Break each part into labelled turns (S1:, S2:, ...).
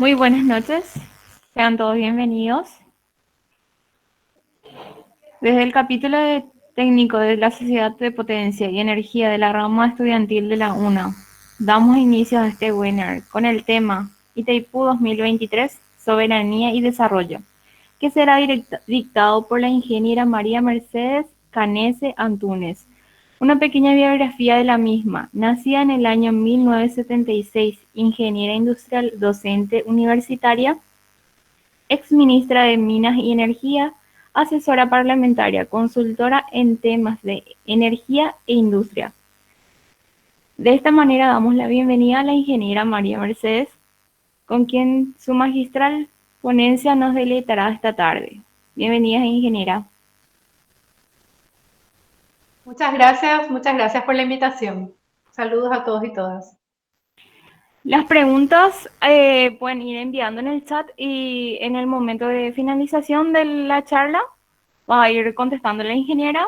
S1: Muy buenas noches, sean todos bienvenidos. Desde el capítulo de técnico de la Sociedad de Potencia y Energía de la rama estudiantil de la UNA, damos inicio a este webinar con el tema Itaipú 2023, Soberanía y Desarrollo, que será dictado por la ingeniera María Mercedes Canese Antúnez. Una pequeña biografía de la misma. Nacida en el año 1976, ingeniera industrial, docente universitaria, ex ministra de Minas y Energía, asesora parlamentaria, consultora en temas de energía e industria. De esta manera damos la bienvenida a la ingeniera María Mercedes, con quien su magistral ponencia nos deleitará esta tarde. Bienvenida, ingeniera.
S2: Muchas gracias por la invitación. Saludos a todos y todas.
S1: Las preguntas pueden ir enviando en el chat y en el momento de finalización de la charla va a ir contestando la ingeniera.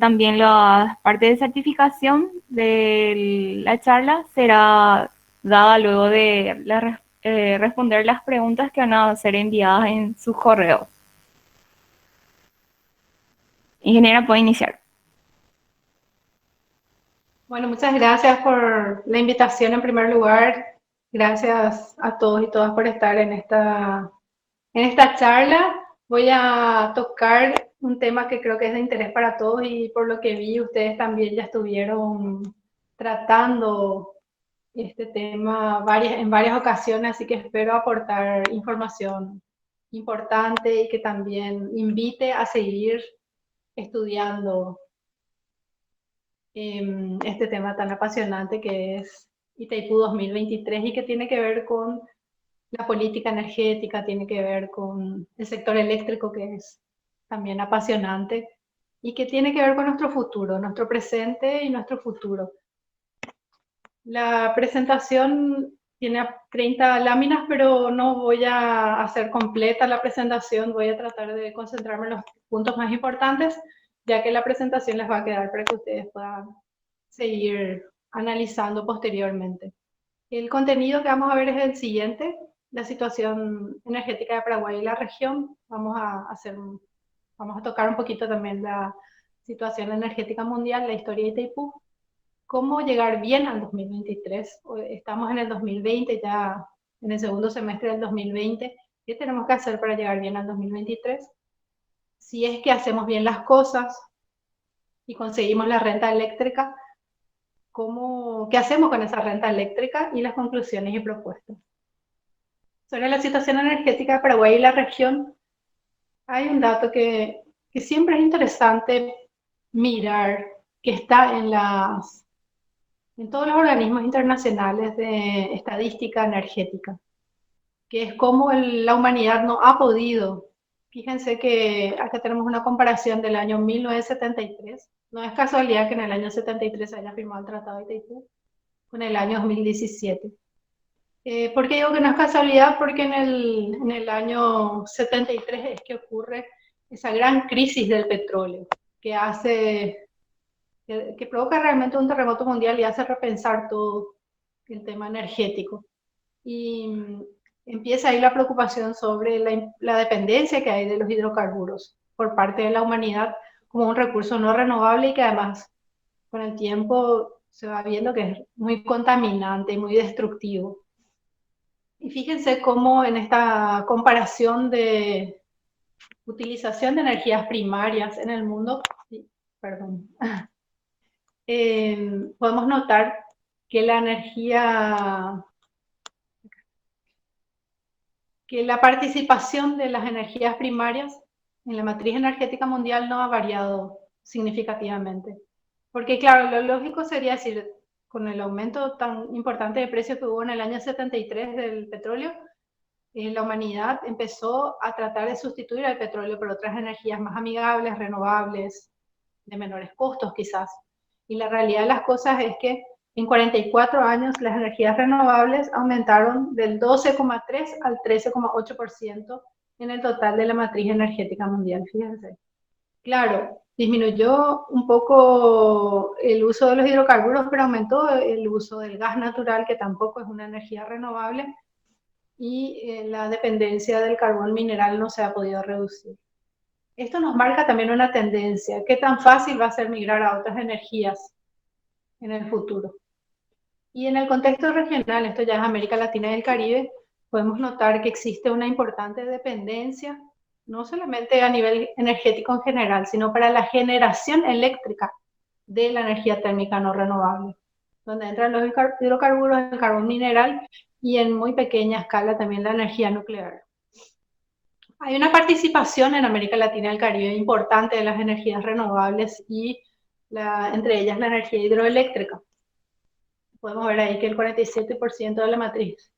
S1: También la parte de certificación de la charla será dada luego de responder las preguntas que van a ser enviadas en su correo. Ingeniera, puede iniciar.
S2: Bueno, muchas gracias por la invitación en primer lugar. Gracias a todos y todas por estar en esta charla. Voy a tocar un tema que creo que es de interés para todos y por lo que vi ustedes también ya estuvieron tratando este tema en varias ocasiones, así que espero aportar información importante y que también invite a seguir estudiando este tema tan apasionante que es Itaipú 2023 y que tiene que ver con la política energética, tiene que ver con el sector eléctrico, que es también apasionante, y que tiene que ver con nuestro futuro, nuestro presente y nuestro futuro. La presentación tiene 30 láminas, pero no voy a hacer completa la presentación, voy a tratar de concentrarme en los puntos más importantes, ya que la presentación les va a quedar para que ustedes puedan seguir analizando posteriormente. El contenido que vamos a ver es el siguiente: la situación energética de Paraguay y la región. Vamos a tocar un poquito también la situación energética mundial, la historia de Itaipú, cómo llegar bien al 2023. Estamos en el 2020, ya en el segundo semestre del 2020. ¿Qué tenemos que hacer para llegar bien al 2023? Si es que hacemos bien las cosas y conseguimos la renta eléctrica, ¿qué hacemos con esa renta eléctrica? Y las conclusiones y propuestas. Sobre la situación energética de Paraguay y la región, hay un dato que siempre es interesante mirar, que está en todos los organismos internacionales de estadística energética, que es cómo la humanidad no ha podido. Fíjense que acá tenemos una comparación del año 1973. No es casualidad que en el año 73 se haya firmado el Tratado de Itaipú con el año 2017. ¿Por qué digo que no es casualidad? Porque en el año 73 es que ocurre esa gran crisis del petróleo, que provoca realmente un terremoto mundial y hace repensar todo el tema energético. Y empieza ahí la preocupación sobre la dependencia que hay de los hidrocarburos por parte de la humanidad como un recurso no renovable y que además con el tiempo se va viendo que es muy contaminante y muy destructivo. Y fíjense cómo en esta comparación de utilización de energías primarias en el mundo, perdón, podemos notar que que la participación de las energías primarias en la matriz energética mundial no ha variado significativamente. Porque claro, lo lógico sería decir, con el aumento tan importante de precios que hubo en el año 73 del petróleo, la humanidad empezó a tratar de sustituir al petróleo por otras energías más amigables, renovables, de menores costos quizás. Y la realidad de las cosas es que en 44 años las energías renovables aumentaron del 12,3 al 13,8% en el total de la matriz energética mundial, fíjense. Claro, disminuyó un poco el uso de los hidrocarburos, pero aumentó el uso del gas natural, que tampoco es una energía renovable, y la dependencia del carbón mineral no se ha podido reducir. Esto nos marca también una tendencia, qué tan fácil va a ser migrar a otras energías en el futuro. Y en el contexto regional, esto ya es América Latina y el Caribe, podemos notar que existe una importante dependencia, no solamente a nivel energético en general, sino para la generación eléctrica de la energía térmica no renovable, donde entran los hidrocarburos, el carbón mineral y en muy pequeña escala también la energía nuclear. Hay una participación en América Latina y el Caribe importante de las energías renovables y entre ellas la energía hidroeléctrica. Podemos ver ahí que el 47% de la matriz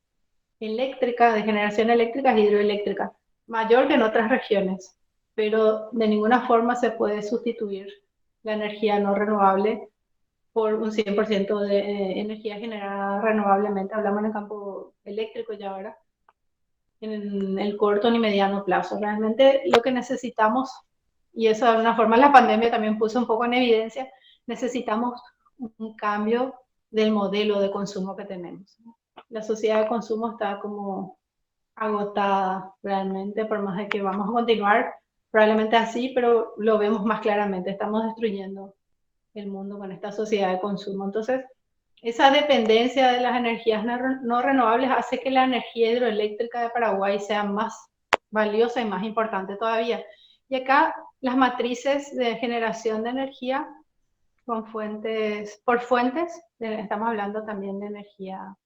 S2: eléctrica, de generación eléctrica, es hidroeléctrica, mayor que en otras regiones, pero de ninguna forma se puede sustituir la energía no renovable por un 100% de energía generada renovablemente. Hablamos en el campo eléctrico ya ahora, en el corto ni mediano plazo. Realmente lo que necesitamos, y eso de alguna forma la pandemia también puso un poco en evidencia, necesitamos un cambio del modelo de consumo que tenemos. La sociedad de consumo está como agotada realmente, por más de que vamos a continuar probablemente así, pero lo vemos más claramente, estamos destruyendo el mundo con esta sociedad de consumo. Entonces, esa dependencia de las energías no renovables hace que la energía hidroeléctrica de Paraguay sea más valiosa y más importante todavía. Y acá las matrices de generación de energía con fuentes, estamos hablando también de energía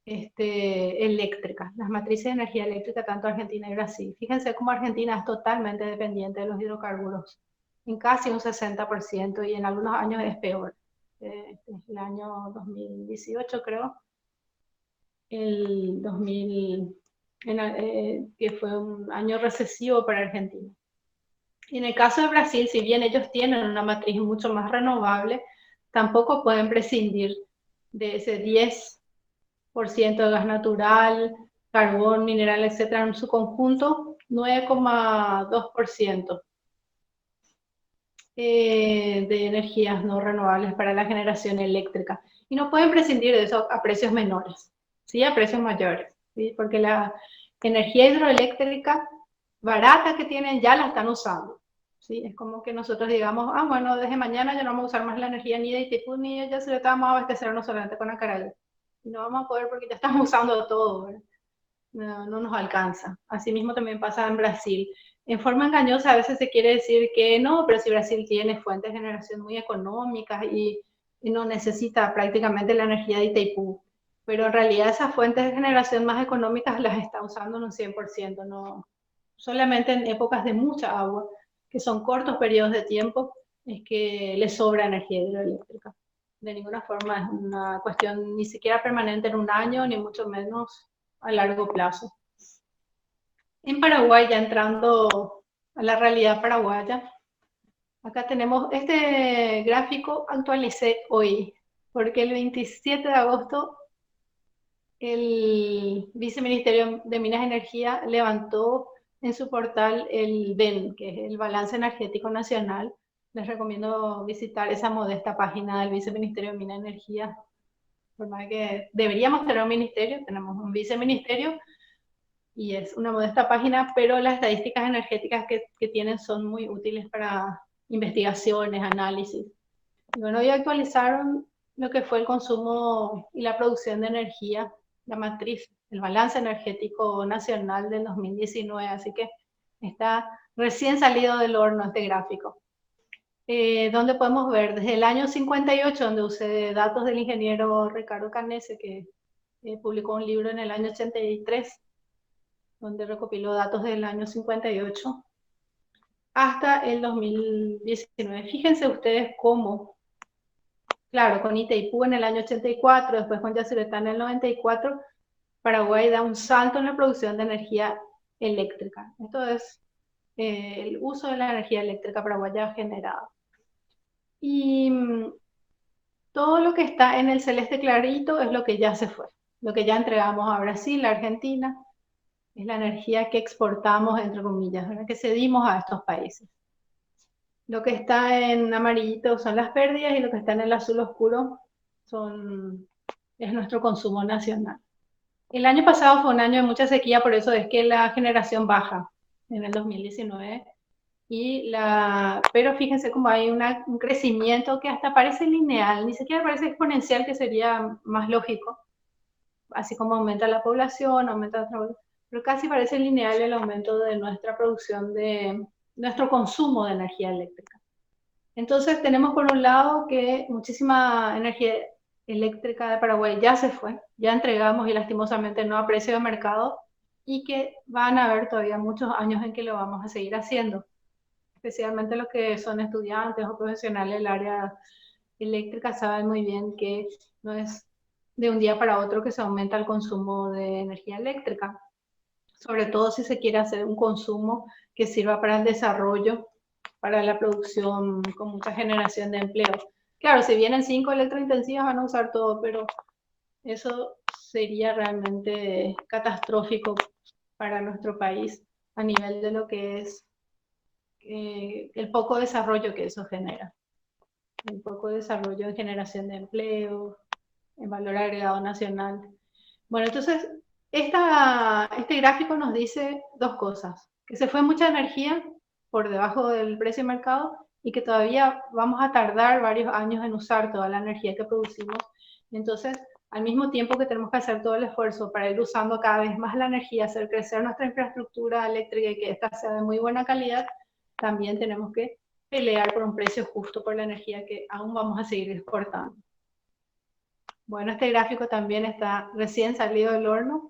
S2: eléctrica, las matrices de energía eléctrica tanto Argentina y Brasil. Fíjense cómo Argentina es totalmente dependiente de los hidrocarburos, en casi un 60% y en algunos años es peor. El año 2018 creo, el 2000, que fue un año recesivo para Argentina. Y en el caso de Brasil, si bien ellos tienen una matriz mucho más renovable, tampoco pueden prescindir de ese 10% de gas natural, carbón, mineral, etcétera, en su conjunto, 9,2% de energías no renovables para la generación eléctrica. Y no pueden prescindir de eso a precios menores, ¿sí? A precios mayores, ¿sí? Porque la energía hidroeléctrica barata que tienen ya la están usando. ¿Sí? Es como que nosotros digamos, bueno, desde mañana ya no vamos a usar más la energía ni de Itaipú ni de Yacyretá, vamos a abastecernos solamente con Acaraya. Y no vamos a poder porque ya estamos usando todo, ¿verdad? No nos alcanza. Asimismo también pasa en Brasil. En forma engañosa a veces se quiere decir que no, pero si Brasil tiene fuentes de generación muy económicas y no necesita prácticamente la energía de Itaipú, pero en realidad esas fuentes de generación más económicas las está usando en un 100%, no solamente en épocas de mucha agua, que son cortos periodos de tiempo, es que le sobra energía hidroeléctrica. De ninguna forma es una cuestión ni siquiera permanente en un año, ni mucho menos a largo plazo. En Paraguay, ya entrando a la realidad paraguaya, acá tenemos este gráfico, actualicé hoy, porque el 27 de agosto el Viceministerio de Minas y Energía levantó en su portal el BEN, que es el Balance Energético Nacional. Les recomiendo visitar esa modesta página del Viceministerio de Minas y Energía. Por más que deberíamos tener un ministerio, tenemos un viceministerio y es una modesta página, pero las estadísticas energéticas que tienen son muy útiles para investigaciones, análisis. Y bueno, hoy actualizaron lo que fue el consumo y la producción de energía, la matriz, el balance energético nacional del 2019, así que está recién salido del horno este gráfico. Donde podemos ver desde el año 58, donde usé datos del ingeniero Ricardo Canese, que publicó un libro en el año 83, donde recopiló datos del año 58, hasta el 2019. Fíjense ustedes cómo, claro, con Itaipú en el año 84, después con Yacyretá en el 94, Paraguay da un salto en la producción de energía eléctrica. Esto es el uso de la energía eléctrica paraguaya generada. Y todo lo que está en el celeste clarito es lo que ya se fue, lo que ya entregamos a Brasil, a Argentina, es la energía que exportamos, entre comillas, ¿verdad? Que cedimos a estos países. Lo que está en amarillito son las pérdidas y lo que está en el azul oscuro es nuestro consumo nacional. El año pasado fue un año de mucha sequía, por eso es que la generación baja en el 2019. Pero fíjense cómo hay un crecimiento que hasta parece lineal, ni siquiera parece exponencial, que sería más lógico, así como aumenta la población, pero casi parece lineal el aumento de nuestra producción, de nuestro consumo de energía eléctrica. Entonces tenemos por un lado que muchísima energía eléctrica de Paraguay ya se fue, ya entregamos y lastimosamente no a precio de mercado, y que van a haber todavía muchos años en que lo vamos a seguir haciendo, especialmente los que son estudiantes o profesionales del área eléctrica saben muy bien que no es de un día para otro que se aumenta el consumo de energía eléctrica, sobre todo si se quiere hacer un consumo que sirva para el desarrollo, para la producción con mucha generación de empleo. Claro, si vienen 5 electrointensivas van a usar todo, pero eso sería realmente catastrófico para nuestro país a nivel de lo que es el poco desarrollo que eso genera. El poco desarrollo en generación de empleo, en valor agregado nacional. Bueno, entonces, este gráfico nos dice dos cosas: que se fue mucha energía por debajo del precio de mercado y que todavía vamos a tardar varios años en usar toda la energía que producimos. Entonces, al mismo tiempo que tenemos que hacer todo el esfuerzo para ir usando cada vez más la energía, hacer crecer nuestra infraestructura eléctrica y que ésta sea de muy buena calidad, también tenemos que pelear por un precio justo por la energía que aún vamos a seguir exportando. Bueno, este gráfico también está recién salido del horno.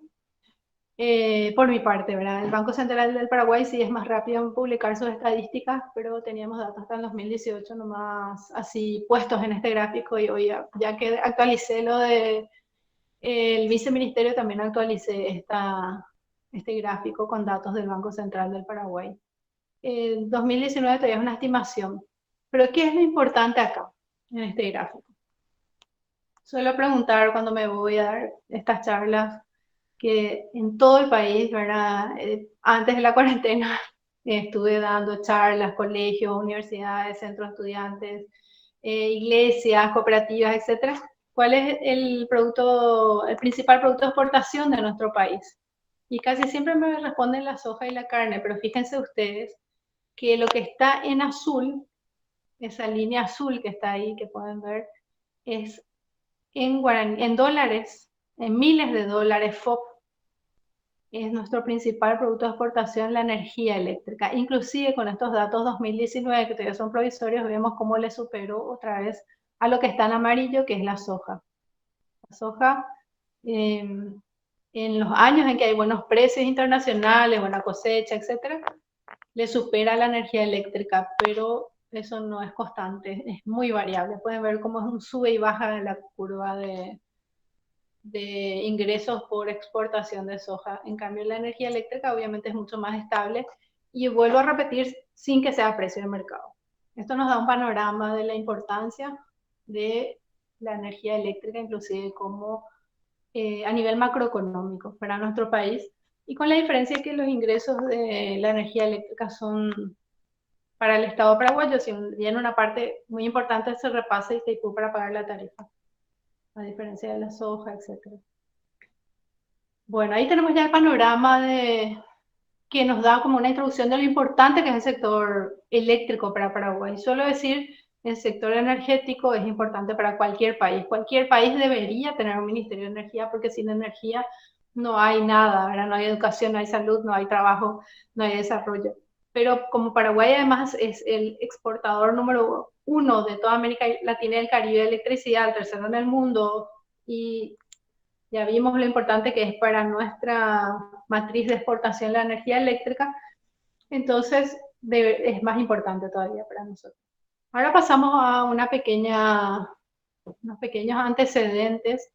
S2: Por mi parte, ¿verdad? El Banco Central del Paraguay sí es más rápido en publicar sus estadísticas, pero teníamos datos hasta el 2018 nomás así puestos en este gráfico, y hoy ya que actualicé lo de el viceministerio, también actualicé este gráfico con datos del Banco Central del Paraguay. 2019 todavía es una estimación, pero ¿qué es lo importante acá en este gráfico? Suelo preguntar cuando me voy a dar estas charlas que en todo el país, ¿verdad? Antes de la cuarentena estuve dando charlas, colegios, universidades, centros de estudiantes, iglesias, cooperativas, etcétera. ¿Cuál es el principal producto de exportación de nuestro país? Y casi siempre me responden la soja y la carne, pero fíjense ustedes que lo que está en azul, esa línea azul que está ahí, que pueden ver, es en dólares, en miles de dólares FOB, es nuestro principal producto de exportación, la energía eléctrica. Inclusive con estos datos 2019, que todavía son provisorios, vemos cómo le superó otra vez a lo que está en amarillo, que es la soja. La soja, en los años en que hay buenos precios internacionales, buena cosecha, etcétera, le supera la energía eléctrica, pero eso no es constante, es muy variable. Pueden ver cómo es un sube y baja de la curva de ingresos por exportación de soja. En cambio, la energía eléctrica obviamente es mucho más estable, y vuelvo a repetir, sin que sea a precio de mercado. Esto nos da un panorama de la importancia de la energía eléctrica, inclusive como a nivel macroeconómico para nuestro país, y con la diferencia que los ingresos de la energía eléctrica son para el Estado paraguayo, si bien una parte muy importante se repasa y Itaipú para pagar la tarifa, a diferencia de la soja, etcétera. Bueno, ahí tenemos ya el panorama que nos da como una introducción de lo importante que es el sector eléctrico para Paraguay. Suelo decir, el sector energético es importante para cualquier país. Cualquier país debería tener un ministerio de energía, porque sin energía no hay nada, ¿verdad? No hay educación, no hay salud, no hay trabajo, no hay desarrollo. Pero como Paraguay además es el exportador número 1 de toda América Latina y el Caribe de electricidad, el tercero en el mundo, y ya vimos lo importante que es para nuestra matriz de exportación la energía eléctrica, entonces es más importante todavía para nosotros. Ahora pasamos a unos pequeños antecedentes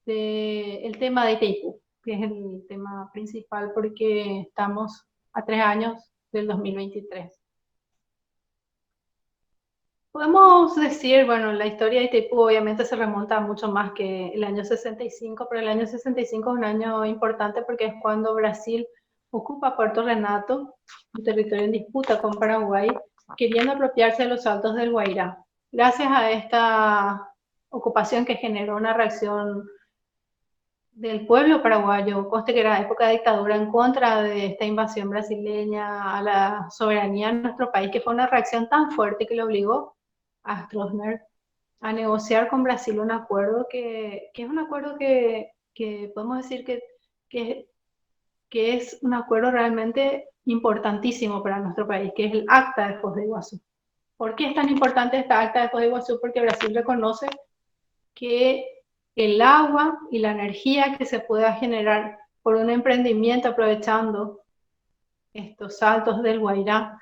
S2: del tema de Itaipú, que es el tema principal porque estamos a 3 años del 2023. Podemos decir, bueno, la historia de Itaipú obviamente se remonta a mucho más que el año 65, pero el año 65 es un año importante porque es cuando Brasil ocupa Puerto Renato, un territorio en disputa con Paraguay, queriendo apropiarse de los Altos del Guairá. Gracias a esta ocupación, que generó una reacción del pueblo paraguayo, conste que era época de dictadura, en contra de esta invasión brasileña a la soberanía de nuestro país, que fue una reacción tan fuerte que le obligó a Stroessner a negociar con Brasil un acuerdo que es un acuerdo que podemos decir que, que es un acuerdo realmente importantísimo para nuestro país, que es el Acta de Foz de Iguazú. ¿Por qué es tan importante esta Acta de Foz de Iguazú? Porque Brasil reconoce que el agua y la energía que se pueda generar por un emprendimiento aprovechando estos saltos del Guairá,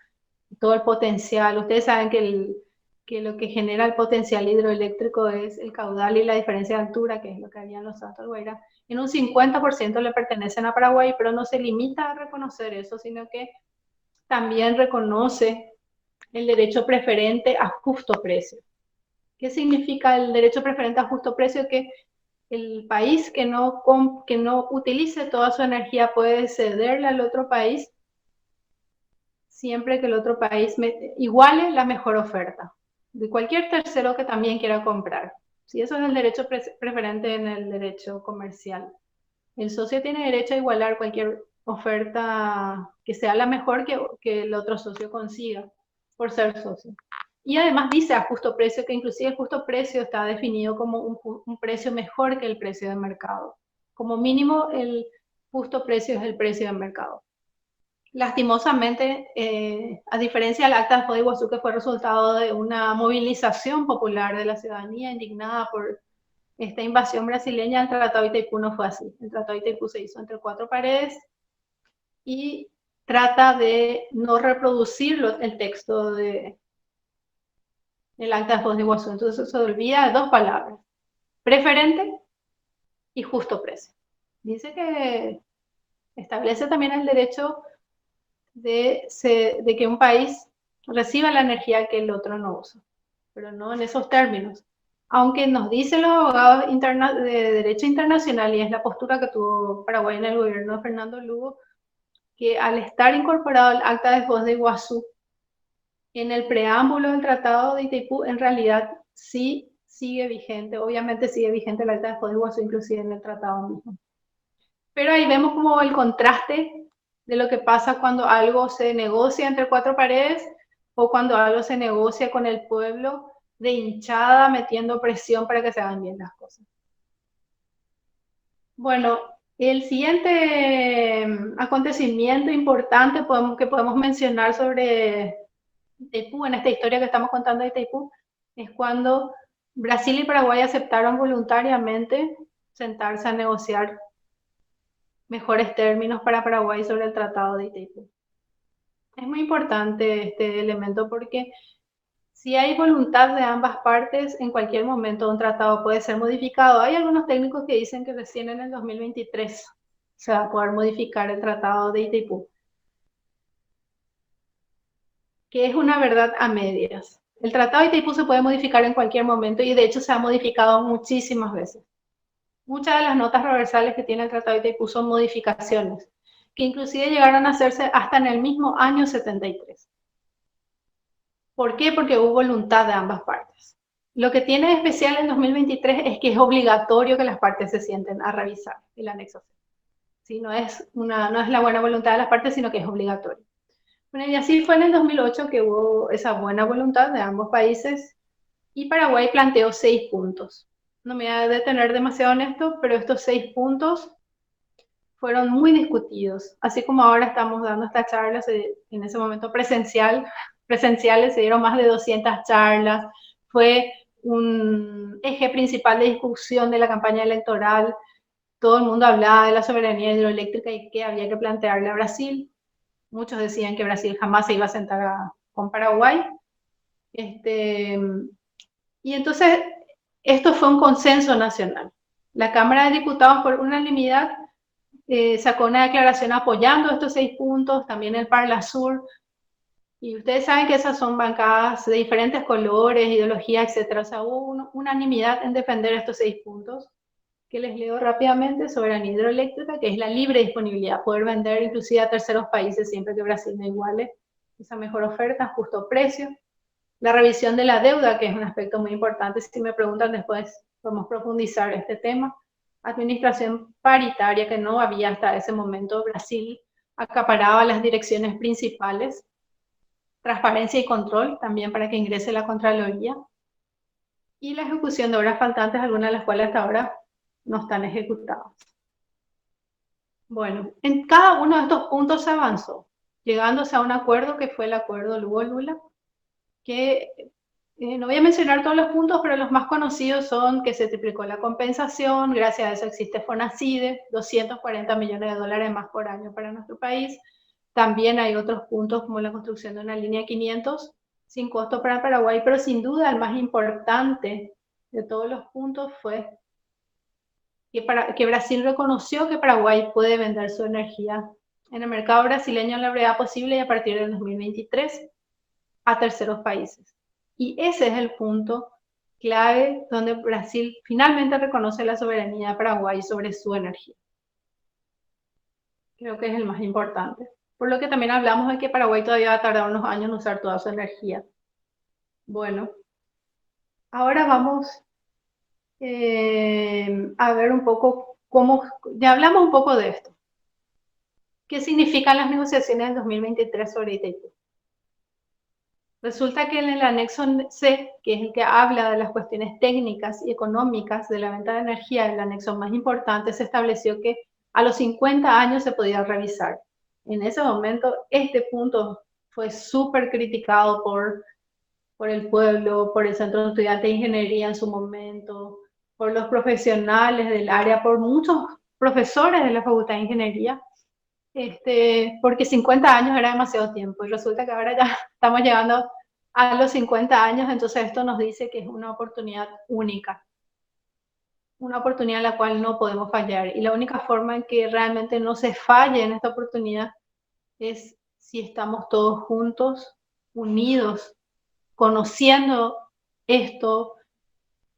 S2: todo el potencial. Ustedes saben que lo que genera el potencial hidroeléctrico es el caudal y la diferencia de altura, que es lo que había en los saltos del Guairá. En un 50% le pertenecen a Paraguay, pero no se limita a reconocer eso, sino que también reconoce el derecho preferente a justo precio. ¿Qué significa el derecho preferente a justo precio? Que el país que no utilice toda su energía puede cederle al otro país siempre que el otro país iguale la mejor oferta de cualquier tercero que también quiera comprar. Si eso es el derecho preferente en el derecho comercial. El socio tiene derecho a igualar cualquier oferta que sea la mejor que el otro socio consiga por ser socio. Y además dice a justo precio, que inclusive el justo precio está definido como un precio mejor que el precio de mercado. Como mínimo, el justo precio es el precio de mercado. Lastimosamente, a diferencia del Acta de Foz de Iguazú, que fue resultado de una movilización popular de la ciudadanía indignada por esta invasión brasileña, el Tratado de Itaipú no fue así. El Tratado de Itaipú se hizo entre cuatro paredes y trata de no reproducir el texto del Acta de Foz de Iguazú. Entonces se olvida de dos palabras: preferente y justo precio. Dice que establece también el derecho de que un país reciba la energía que el otro no usa, pero no en esos términos. Aunque nos dicen los abogados de derecho internacional, y es la postura que tuvo Paraguay en el gobierno de Fernando Lugo, que al estar incorporado al Acta de Foz de Iguazú, en el preámbulo del Tratado de Itaipú, en realidad sí sigue vigente, obviamente sigue vigente el Acta de Foz de Iguazú, inclusive en el tratado mismo. Pero ahí vemos como el contraste de lo que pasa cuando algo se negocia entre cuatro paredes o cuando algo se negocia con el pueblo de hinchada metiendo presión para que se hagan bien las cosas. Bueno, el siguiente acontecimiento importante que podemos mencionar sobre Itaipú, en esta historia que estamos contando de Itaipú, es cuando Brasil y Paraguay aceptaron voluntariamente sentarse a negociar mejores términos para Paraguay sobre el Tratado de Itaipú. Es muy importante este elemento porque si hay voluntad de ambas partes, en cualquier momento un tratado puede ser modificado. Hay algunos técnicos que dicen que recién en el 2023 se va a poder modificar el Tratado de Itaipú, que es una verdad a medias. El Tratado de Itaipú se puede modificar en cualquier momento y de hecho se ha modificado muchísimas veces. Muchas de las notas reversales que tiene el Tratado de Itaipú son modificaciones, que inclusive llegaron a hacerse hasta en el mismo año 73. ¿Por qué? Porque hubo voluntad de ambas partes. Lo que tiene de especial en 2023 es que es obligatorio que las partes se sienten a revisar el anexo C. ¿Sí? No es la buena voluntad de las partes, sino que es obligatorio. Bueno, y así fue en el 2008 que hubo esa buena voluntad de ambos países y Paraguay planteó 6 puntos. No me voy a detener demasiado en esto, pero estos 6 puntos fueron muy discutidos. Así como ahora estamos dando estas charlas, en ese momento presenciales, se dieron más de 200 charlas. Fue un eje principal de discusión de la campaña electoral. Todo el mundo hablaba de la soberanía hidroeléctrica y que había que plantearle a Brasil. Muchos decían que Brasil jamás se iba a sentar con Paraguay. Y entonces, esto fue un consenso nacional. La Cámara de Diputados, por unanimidad, sacó una declaración apoyando estos 6 puntos, también el Parla Sur, y ustedes saben que esas son bancadas de diferentes colores, ideologías, etc. O sea, hubo unanimidad en defender estos 6 puntos, que les leo rápidamente: soberanía hidroeléctrica, que es la libre disponibilidad, poder vender inclusive a terceros países siempre que Brasil no iguale esa mejor oferta, justo precio. La revisión de la deuda, que es un aspecto muy importante, si me preguntan después podemos profundizar este tema. administración paritaria que no había hasta ese momento. Brasil acaparaba las direcciones principales, transparencia y control también para que ingrese la Contraloría, y la ejecución de obras faltantes, algunas de las cuales hasta ahora no están ejecutadas. Bueno, en cada uno de estos puntos se avanzó, llegándose a un acuerdo que fue el acuerdo Lugo-Lula, que no voy a mencionar todos los puntos, pero los más conocidos son que se triplicó la compensación, gracias a eso existe FONACIDE, 240 millones de dólares más por año para nuestro país. También hay otros puntos como la construcción de una línea 500 sin costo para Paraguay, pero sin duda el más importante de todos los puntos fue que Brasil reconoció que Paraguay puede vender su energía en el mercado brasileño en la brevedad posible y a partir del 2023 a terceros países. Y ese es el punto clave donde Brasil finalmente reconoce la soberanía de Paraguay sobre su energía. Creo que es el más importante. Por lo que también hablamos de que Paraguay todavía va a tardar unos años en usar toda su energía. Bueno, ahora vamos a ver un poco cómo, ya hablamos un poco de esto. ¿Qué significan las negociaciones del 2023 sobre Itaipú? Resulta que en el anexo C, que es el que habla de las cuestiones técnicas y económicas de la venta de energía, el anexo más importante, se estableció que a los 50 años se podía revisar. En ese momento, este punto fue súper criticado por el pueblo, por el Centro de Estudiantes de Ingeniería en su momento, por los profesionales del área, por muchos profesores de la Facultad de Ingeniería, porque 50 años era demasiado tiempo y resulta que ahora ya estamos llegando a los 50 años, entonces esto nos dice que es una oportunidad única, una oportunidad en la cual no podemos fallar, y la única forma en que realmente no se falle en esta oportunidad es si estamos todos juntos, unidos, conociendo esto,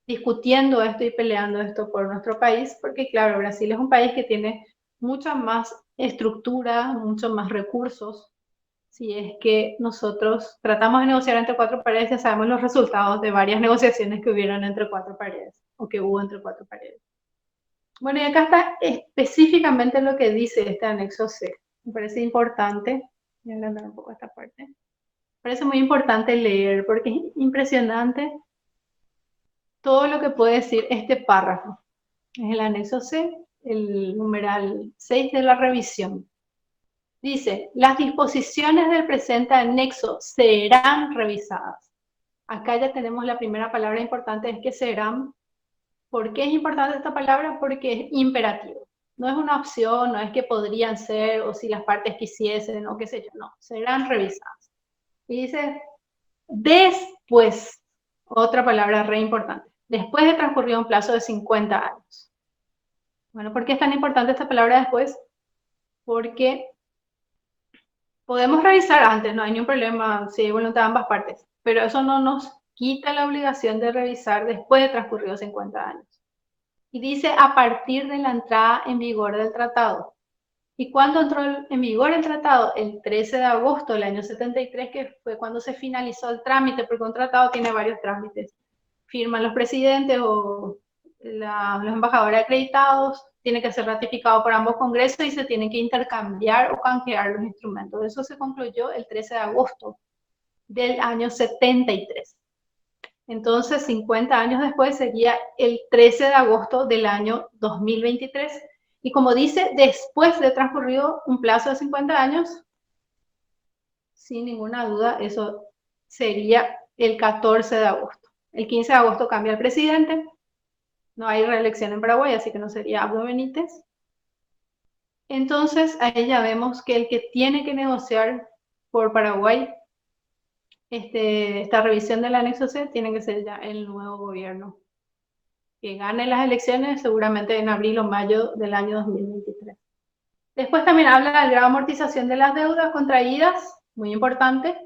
S2: discutiendo esto y peleando esto por nuestro país, porque claro, Brasil es un país que tiene mucha más estructura, muchos más recursos. Si es que nosotros tratamos de negociar entre cuatro paredes, ya sabemos los resultados de varias negociaciones que hubieron entre cuatro paredes, o que hubo entre cuatro paredes. Bueno, y acá está específicamente lo que dice este anexo C. Me parece importante, voy a agrandar un poco esta parte. Me parece muy importante leer, porque es impresionante todo lo que puede decir este párrafo. Es el anexo C, el numeral 6 de la revisión. Dice, las disposiciones del presente anexo serán revisadas. Acá ya tenemos la primera palabra importante, es que serán. ¿Por qué es importante esta palabra? Porque es imperativo. No es una opción, no es que podrían ser, o si las partes quisiesen, o qué sé yo, no. Serán revisadas. Y dice, después, otra palabra re importante, después de transcurrido un plazo de 50 años. Bueno, ¿por qué es tan importante esta palabra después? Porque podemos revisar antes, no hay ningún problema, si hay voluntad de ambas partes, pero eso no nos quita la obligación de revisar después de transcurridos 50 años. Y dice a partir de la entrada en vigor del tratado. ¿Y cuándo entró en vigor el tratado? El 13 de agosto del año 73, que fue cuando se finalizó el trámite, porque un tratado tiene varios trámites. Firman los presidentes o los embajadores acreditados, tiene que ser ratificado por ambos congresos y se tienen que intercambiar o canjear los instrumentos. Eso se concluyó el 13 de agosto del año 73. Entonces, 50 años después sería el 13 de agosto del año 2023. Y como dice, después de transcurrido un plazo de 50 años, sin ninguna duda, eso sería el 14 de agosto. El 15 de agosto cambia el presidente. No hay reelección en Paraguay, así que no sería Abdo Benítez. Entonces, ahí ya vemos que el que tiene que negociar por Paraguay esta revisión del anexo C tiene que ser ya el nuevo gobierno que gane las elecciones seguramente en abril o mayo del año 2023. Después también habla de la gran amortización de las deudas contraídas, muy importante,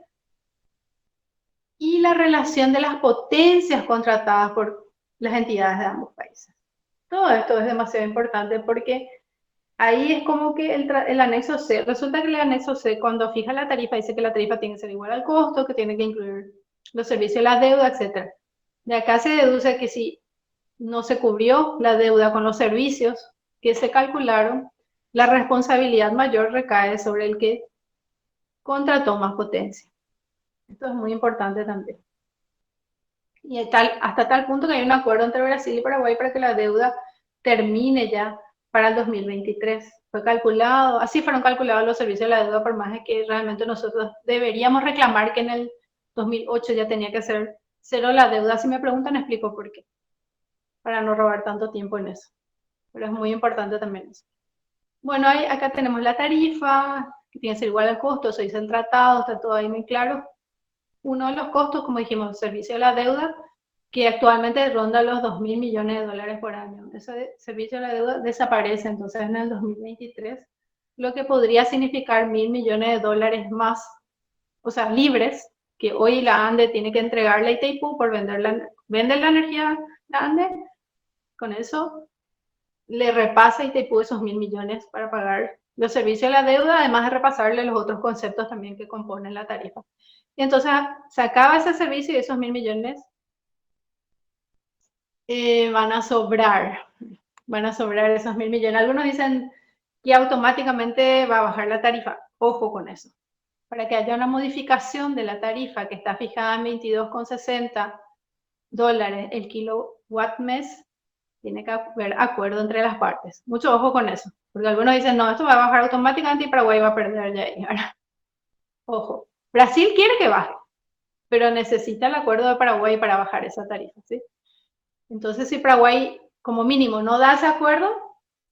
S2: y la relación de las potencias contratadas por las entidades de ambos países. Todo esto es demasiado importante porque ahí es como que el anexo C, resulta que el anexo C cuando fija la tarifa dice que la tarifa tiene que ser igual al costo, que tiene que incluir los servicios, las deudas, etc. De acá se deduce que si no se cubrió la deuda con los servicios que se calcularon, la responsabilidad mayor recae sobre el que contrató más potencia. Esto es muy importante también. Y hasta tal punto que hay un acuerdo entre Brasil y Paraguay para que la deuda termine ya para el 2023. Fue calculado, así fueron calculados los servicios de la deuda, por más de que realmente nosotros deberíamos reclamar que en el 2008 ya tenía que ser cero la deuda. Si me preguntan, explico por qué, para no robar tanto tiempo en eso. Pero es muy importante también eso. Bueno, acá tenemos la tarifa, que tiene que ser igual al costo, se dice el tratado, está todo ahí muy claro. Uno de los costos, como dijimos, el servicio de la deuda, que actualmente ronda los 2.000 millones de dólares por año. Ese servicio de la deuda desaparece entonces en el 2023, lo que podría significar 1.000 millones de dólares más, o sea, libres, que hoy la ANDE tiene que entregarle a Itaipú por vender la energía a la ANDE. Con eso le repasa a Itaipú esos 1.000 millones para pagar los servicios de la deuda, además de repasarle los otros conceptos también que componen la tarifa. Y entonces se acaba ese servicio y esos 1.000 millones van a sobrar esos 1.000 millones. Algunos dicen que automáticamente va a bajar la tarifa. Ojo con eso. Para que haya una modificación de la tarifa que está fijada en 22,60 dólares el kilowatt mes, tiene que haber acuerdo entre las partes. Mucho ojo con eso. Porque algunos dicen, no, esto va a bajar automáticamente y Paraguay va a perder ya ahí. Ojo. Brasil quiere que baje, pero necesita el acuerdo de Paraguay para bajar esa tarifa, ¿sí? Entonces, si Paraguay como mínimo no da ese acuerdo,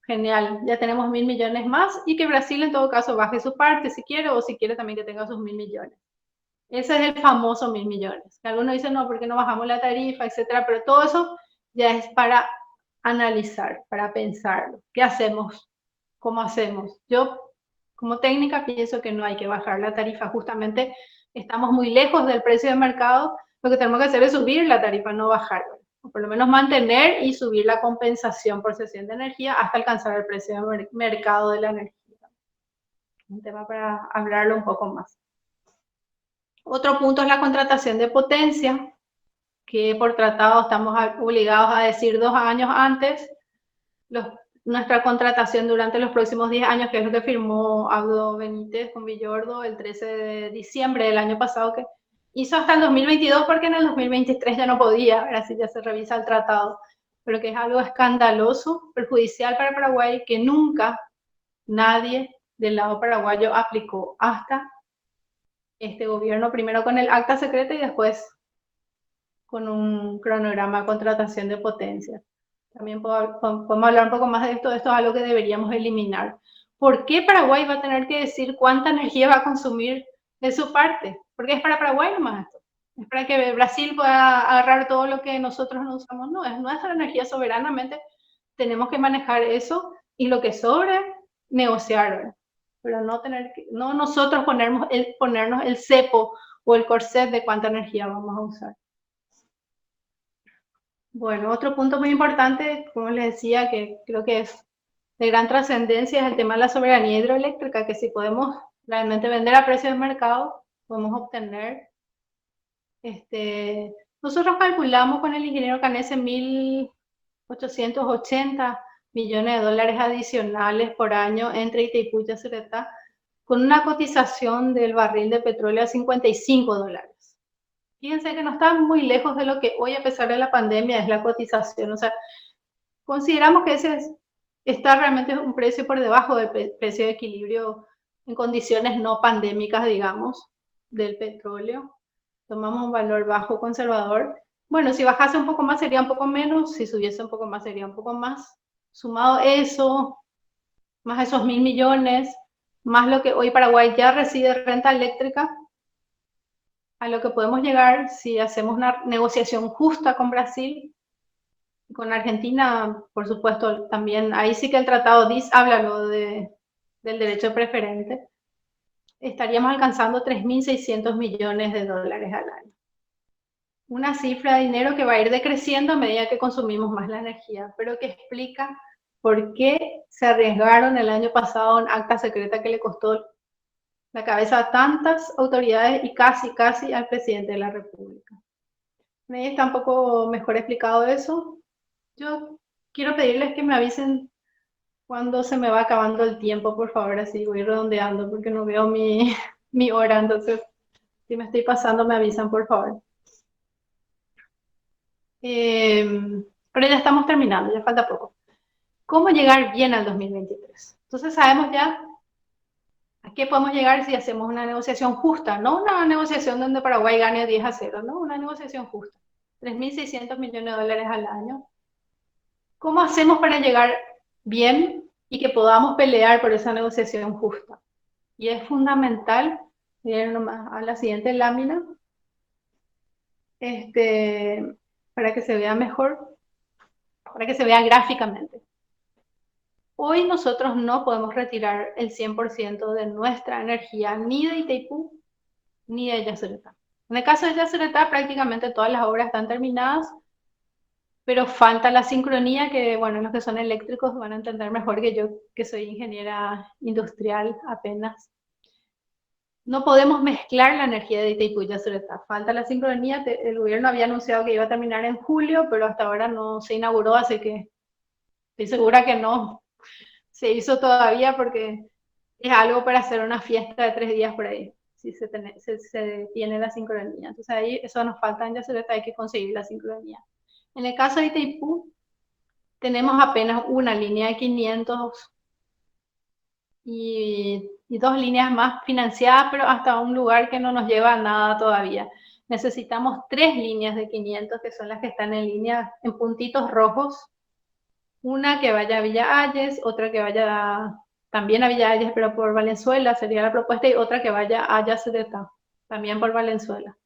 S2: genial, ya tenemos 1.000 millones más y que Brasil en todo caso baje su parte si quiere o si quiere también que tenga sus 1.000 millones. Ese es el famoso 1.000 millones. Que algunos dicen, no, porque no bajamos la tarifa, etcétera, pero todo eso ya es para analizar, para pensarlo. ¿Qué hacemos? ¿Cómo hacemos? Yo, como técnica, pienso que no hay que bajar la tarifa. Justamente estamos muy lejos del precio de mercado. Lo que tenemos que hacer es subir la tarifa, no bajarla. O por lo menos mantener y subir la compensación por cesión de energía hasta alcanzar el precio de mercado de la energía. Un tema para hablarlo un poco más. Otro punto es la contratación de potencia, que por tratado estamos obligados a decir 2 años antes nuestra contratación durante los próximos 10 años, que es lo que firmó Abdo Benítez con Villordo el 13 de diciembre del año pasado, que hizo hasta el 2022 porque en el 2023 ya no podía, ahora sí ya se revisa el tratado, pero que es algo escandaloso, perjudicial para Paraguay, que nunca nadie del lado paraguayo aplicó hasta este gobierno, primero con el acta secreta y después con un cronograma de contratación de potencia. También podemos hablar un poco más de esto. Esto es algo que deberíamos eliminar. ¿Por qué Paraguay va a tener que decir cuánta energía va a consumir de su parte? Porque es para Paraguay nomás esto. Es para que Brasil pueda agarrar todo lo que nosotros no usamos. No, es nuestra energía soberanamente. Tenemos que manejar eso y lo que sobre, negociar. Pero no nosotros ponernos el cepo o el corset de cuánta energía vamos a usar. Bueno, otro punto muy importante, como les decía, que creo que es de gran trascendencia, es el tema de la soberanía hidroeléctrica, que si podemos realmente vender a precio de mercado, podemos obtener, nosotros calculamos con el ingeniero Canese 1.880 millones de dólares adicionales por año entre Itaipú y Yacyretá, con una cotización del barril de petróleo a $55. Fíjense que no está muy lejos de lo que hoy, a pesar de la pandemia, es la cotización. O sea, consideramos que ese está realmente un precio por debajo del precio de equilibrio en condiciones no pandémicas, digamos, del petróleo. Tomamos un valor bajo conservador. Bueno, si bajase un poco más sería un poco menos, si subiese un poco más sería un poco más. Sumado eso, más esos 1.000 millones, más lo que hoy Paraguay ya recibe renta eléctrica, a lo que podemos llegar si hacemos una negociación justa con Brasil, con Argentina, por supuesto, también, ahí sí que el tratado habla del derecho preferente, estaríamos alcanzando 3.600 millones de dólares al año. Una cifra de dinero que va a ir decreciendo a medida que consumimos más la energía, pero que explica por qué se arriesgaron el año pasado un acta secreta que le costó la cabeza a tantas autoridades y casi al presidente de la República. Ahí está un poco mejor explicado eso. Yo quiero pedirles que me avisen cuando se me va acabando el tiempo, por favor, así voy redondeando porque no veo mi hora, entonces si me estoy pasando me avisan, por favor. Pero ya estamos terminando, ya falta poco. ¿Cómo llegar bien al 2023? Entonces sabemos ya a qué podemos llegar si hacemos una negociación justa, no una negociación donde Paraguay gane 10-0, no, una negociación justa. 3.600 millones de dólares al año. ¿Cómo hacemos para llegar bien y que podamos pelear por esa negociación justa? Y es fundamental, miren nomás a la siguiente lámina, para que se vea mejor, para que se vea gráficamente. Hoy nosotros no podemos retirar el 100% de nuestra energía ni de Itaipú ni de Yacyretá. En el caso de Yacyretá prácticamente todas las obras están terminadas, pero falta la sincronía que, bueno, los que son eléctricos van a entender mejor que yo, que soy ingeniera industrial apenas. No podemos mezclar la energía de Itaipú y Yacyretá. Falta la sincronía. El gobierno había anunciado que iba a terminar en julio, pero hasta ahora no se inauguró, así que estoy segura que no se hizo todavía porque es algo para hacer una fiesta de 3 días por ahí, si se tiene la sincronía. Entonces ahí eso nos falta en Yacyretá, hay que conseguir la sincronía. En el caso de Itaipú, tenemos apenas una línea de 500 y 2 líneas más financiadas, pero hasta un lugar que no nos lleva a nada todavía. Necesitamos 3 líneas de 500, que son las que están en línea, en puntitos rojos. Una que vaya a Villa Ayes, otra que vaya también a Villa Ayes, pero por Valenzuela sería la propuesta, y otra que vaya a Yacyretá, también por Valenzuela.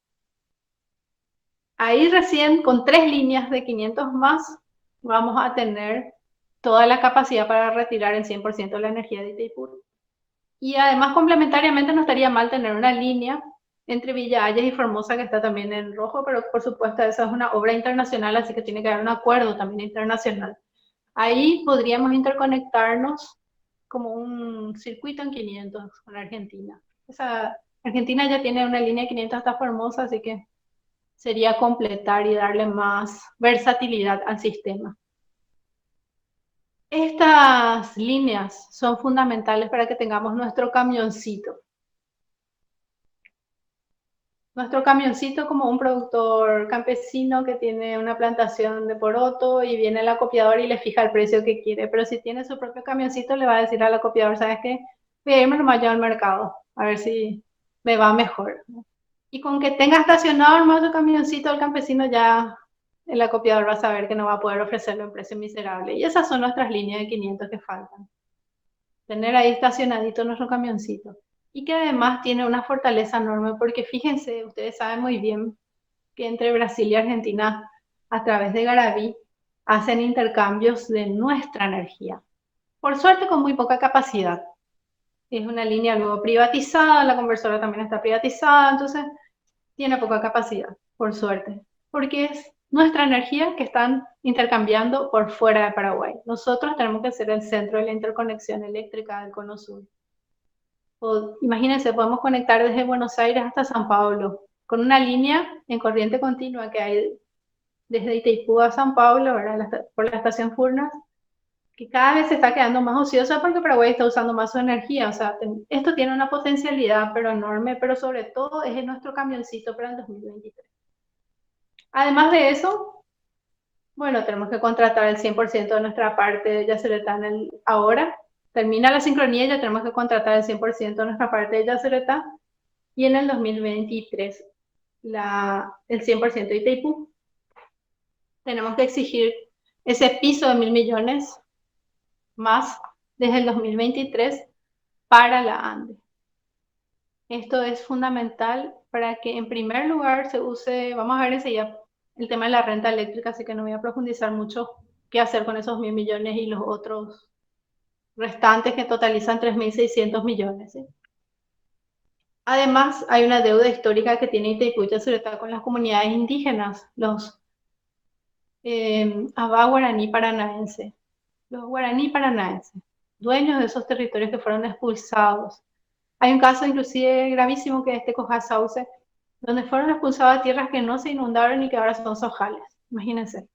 S2: Ahí recién, con 3 líneas de 500 más, vamos a tener toda la capacidad para retirar el 100% de la energía de Itaipú. Y además, complementariamente, no estaría mal tener una línea entre Villa Ayes y Formosa, que está también en rojo, pero por supuesto esa es una obra internacional, así que tiene que haber un acuerdo también internacional. Ahí podríamos interconectarnos como un circuito en 500 con Argentina. Argentina ya tiene una línea de 500 hasta Formosa, así que sería completar y darle más versatilidad al sistema. Estas líneas son fundamentales para que tengamos nuestro camioncito. Nuestro camioncito como un productor campesino que tiene una plantación de poroto y viene el acopiador y le fija el precio que quiere. Pero si tiene su propio camioncito, le va a decir al acopiador, ¿sabes qué? Voy a irme nomás yo al mercado, a ver si me va mejor. Y con que tenga estacionado nomás su camioncito, el campesino ya, el acopiador va a saber que no va a poder ofrecerle un precio miserable. Y esas son nuestras líneas de 500 que faltan. Tener ahí estacionadito nuestro camioncito. Y que además tiene una fortaleza enorme, porque fíjense, ustedes saben muy bien que entre Brasil y Argentina, a través de Garaví, hacen intercambios de nuestra energía. Por suerte, con muy poca capacidad. Es una línea luego privatizada, la conversora también está privatizada, entonces tiene poca capacidad, por suerte. Porque es nuestra energía que están intercambiando por fuera de Paraguay. Nosotros tenemos que ser el centro de la interconexión eléctrica del Cono Sur. O, imagínense, podemos conectar desde Buenos Aires hasta San Pablo, con una línea en corriente continua que hay desde Itaipú a San Pablo, ¿verdad? Por la estación Furnas, que cada vez se está quedando más ociosa porque Paraguay está usando más su energía. O sea, esto tiene una potencialidad pero enorme, pero sobre todo es nuestro camioncito para el 2023. Además de eso, bueno, tenemos que contratar el 100% de nuestra parte de Yacyretá ahora. Termina la sincronía y ya tenemos que contratar el 100% de nuestra parte de Yacyretá. Y en el 2023, el 100% de Itaipú. Tenemos que exigir ese piso de 1.000 millones más desde el 2023 para la ANDE. Esto es fundamental para que en primer lugar se use, vamos a ver enseguida el tema de la renta eléctrica, así que no voy a profundizar mucho qué hacer con esos 1.000 millones y los otros restantes que totalizan 3.600 millones. ¿Sí? Además, hay una deuda histórica que tiene Itaipú y Yacyretá con las comunidades indígenas, los Abá guaraní paranaense, los guaraní paranaenses, dueños de esos territorios que fueron expulsados. Hay un caso inclusive gravísimo que es Tecojá Sauce, donde fueron expulsadas tierras que no se inundaron y que ahora son sojales. Imagínense.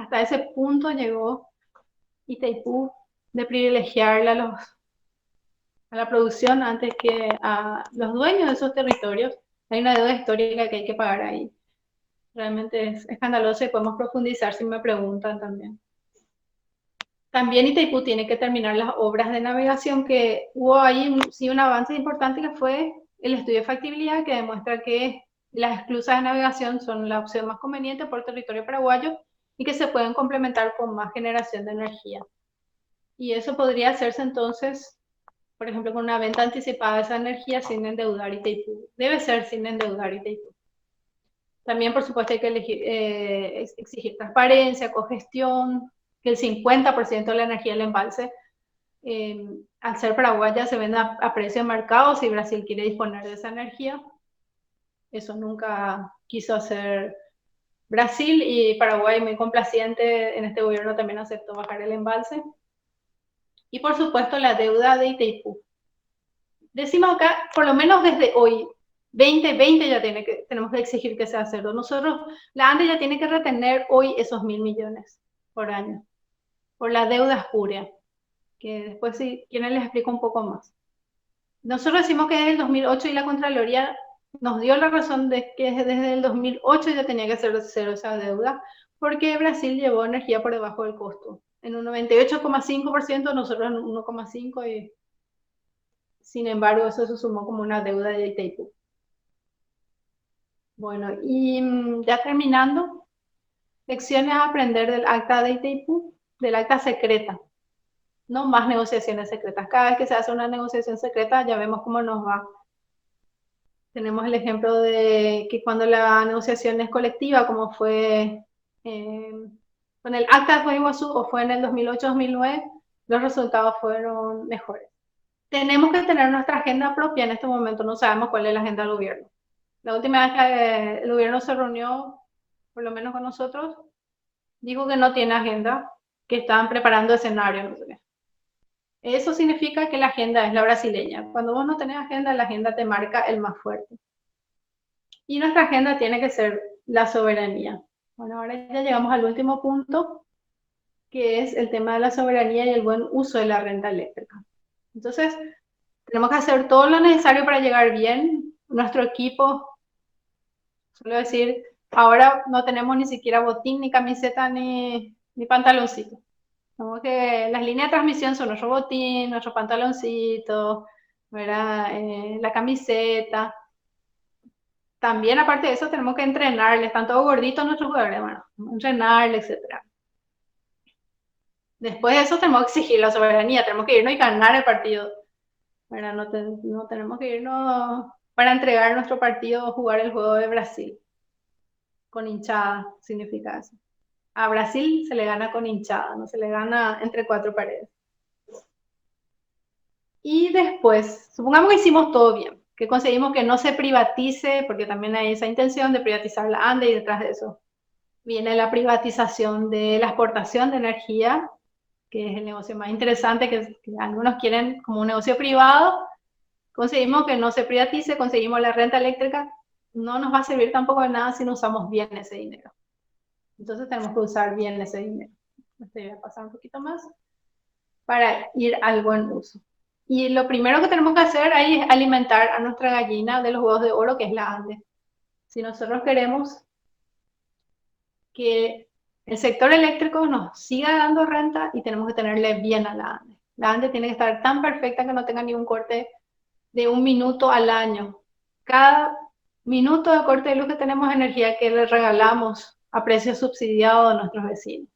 S2: Hasta ese punto llegó Itaipú de privilegiarle a la producción antes que a los dueños de esos territorios. Hay una deuda histórica que hay que pagar ahí. Realmente es escandaloso y podemos profundizar si me preguntan también. También Itaipú tiene que terminar las obras de navegación, que hubo ahí sí un avance importante que fue el estudio de factibilidad que demuestra que las esclusas de navegación son la opción más conveniente por territorio paraguayo y que se pueden complementar con más generación de energía. Y eso podría hacerse entonces, por ejemplo, con una venta anticipada de esa energía sin endeudar Itaipú. Debe ser sin endeudar Itaipú. También, por supuesto, hay que exigir transparencia, cogestión, que el 50% de la energía del embalse, al ser paraguaya, se venda a precio de mercado si Brasil quiere disponer de esa energía. Eso nunca quiso hacer Brasil, y Paraguay, muy complaciente en este gobierno, también aceptó bajar el embalse. Y por supuesto la deuda de Itaipú. Decimos acá, por lo menos desde hoy, 2020 ya tenemos que exigir que sea cero. Nosotros, la ANDE ya tiene que retener hoy esos 1.000 millones por año, por la deuda espuria, que después si quieren les explico un poco más. Nosotros decimos que desde el 2008 y la Contraloría nos dio la razón de que desde el 2008 ya tenía que ser cero esa deuda, porque Brasil llevó energía por debajo del costo. En un 98,5%, nosotros en 1,5%, y sin embargo eso se sumó como una deuda de Itaipú. Bueno, y ya terminando, lecciones a aprender del acta de Itaipú, del acta secreta. No más negociaciones secretas. Cada vez que se hace una negociación secreta ya vemos cómo nos va. Tenemos el ejemplo de que cuando la negociación es colectiva, como fue con el acta de Foz do Iguazú o fue en el 2008-2009, los resultados fueron mejores. Tenemos que tener nuestra agenda propia en este momento, no sabemos cuál es la agenda del gobierno. La última vez que el gobierno se reunió, por lo menos con nosotros, dijo que no tiene agenda, que estaban preparando escenarios, no sé qué. Eso significa que la agenda es la brasileña. Cuando vos no tenés agenda, la agenda te marca el más fuerte. Y nuestra agenda tiene que ser la soberanía. Bueno, ahora ya llegamos al último punto, que es el tema de la soberanía y el buen uso de la renta eléctrica. Entonces, tenemos que hacer todo lo necesario para llegar bien. Nuestro equipo, suelo decir, ahora no tenemos ni siquiera botín, ni camiseta, ni pantaloncito. Como que las líneas de transmisión son nuestro botín, nuestro pantaloncito, ¿verdad? La camiseta. También, aparte de eso, tenemos que entrenarles, están todos gorditos nuestros jugadores, bueno, entrenarles, etc. Después de eso tenemos que exigir la soberanía, tenemos que irnos y ganar el partido. Bueno, no tenemos que irnos para entregar nuestro partido o jugar el juego de Brasil. Con hinchada significa eso. A Brasil se le gana con hinchada, no se le gana entre cuatro paredes. Y después, supongamos que hicimos todo bien, que conseguimos que no se privatice, porque también hay esa intención de privatizar la ANDE, y detrás de eso viene la privatización de la exportación de energía, que es el negocio más interesante, que algunos quieren como un negocio privado. Conseguimos que no se privatice, conseguimos la renta eléctrica. No nos va a servir tampoco de nada si no usamos bien ese dinero. Entonces tenemos que usar bien ese dinero. Esto voy a pasar un poquito más para ir al buen uso. Y lo primero que tenemos que hacer ahí es alimentar a nuestra gallina de los huevos de oro, que es la ANDE. Si nosotros queremos que el sector eléctrico nos siga dando renta, y tenemos que tenerle bien a la ANDE. La ANDE tiene que estar tan perfecta que no tenga ni un corte de 1 minuto al año. Cada minuto de corte de luz que tenemos, energía que le regalamos a precio subsidiado a nuestros vecinos.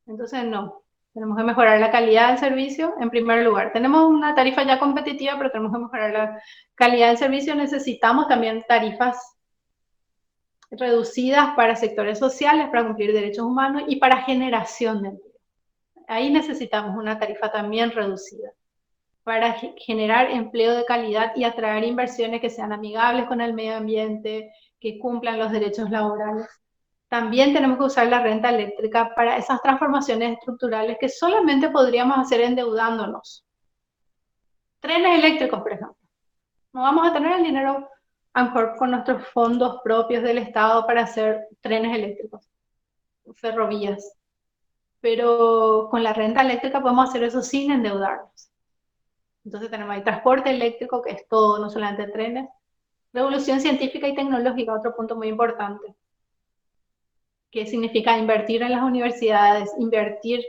S2: Entonces, no. Tenemos que mejorar la calidad del servicio en primer lugar. Tenemos una tarifa ya competitiva, pero tenemos que mejorar la calidad del servicio. Necesitamos también tarifas reducidas para sectores sociales, para cumplir derechos humanos y para generación de empleo. Ahí necesitamos una tarifa también reducida para generar empleo de calidad y atraer inversiones que sean amigables con el medio ambiente, que cumplan los derechos laborales. También tenemos que usar la renta eléctrica para esas transformaciones estructurales que solamente podríamos hacer endeudándonos. Trenes eléctricos, por ejemplo. No vamos a tener el dinero, a lo mejor, con nuestros fondos propios del Estado para hacer trenes eléctricos, ferrovías. pero con la renta eléctrica podemos hacer eso sin endeudarnos. Entonces tenemos ahí transporte eléctrico, que es todo, no solamente trenes. Revolución científica y tecnológica, otro punto muy importante, que significa invertir en las universidades, invertir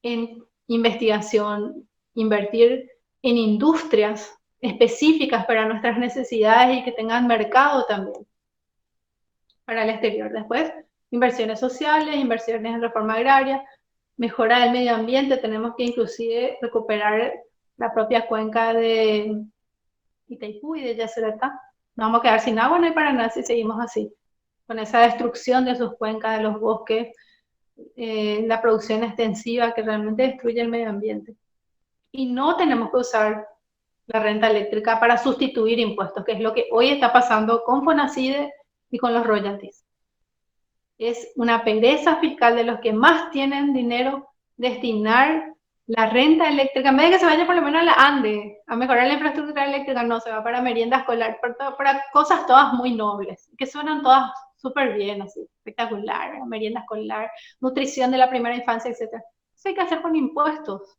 S2: en investigación, invertir en industrias específicas para nuestras necesidades y que tengan mercado también para el exterior. Después, inversiones sociales, inversiones en reforma agraria, mejora del medio ambiente. Tenemos que inclusive recuperar la propia cuenca de Itaipú y de Yacyretá. Nos vamos a quedar sin agua en el Paraná si seguimos así, con esa destrucción de sus cuencas, de los bosques, la producción extensiva que realmente destruye el medio ambiente. Y no tenemos que usar la renta eléctrica para sustituir impuestos, que es lo que hoy está pasando con Fonacide y con los royalties. Es una pereza fiscal de los que más tienen dinero destinar la renta eléctrica, en vez de que se vaya por lo menos a la ANDE, a mejorar la infraestructura eléctrica, no, se va para merienda escolar, para cosas todas muy nobles, que suenan todas súper bien, así, espectacular, merienda escolar, nutrición de la primera infancia, etc. Eso hay que hacer con impuestos,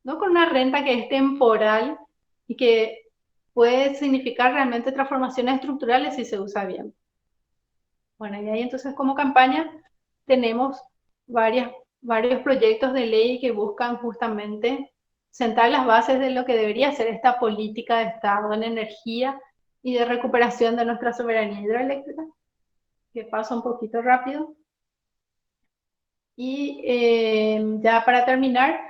S2: no con una renta que es temporal y que puede significar realmente transformaciones estructurales si se usa bien. Bueno, y ahí entonces como campaña tenemos varios proyectos de ley que buscan justamente sentar las bases de lo que debería ser esta política de Estado en energía y de recuperación de nuestra soberanía hidroeléctrica, que pasa un poquito rápido. Y ya para terminar,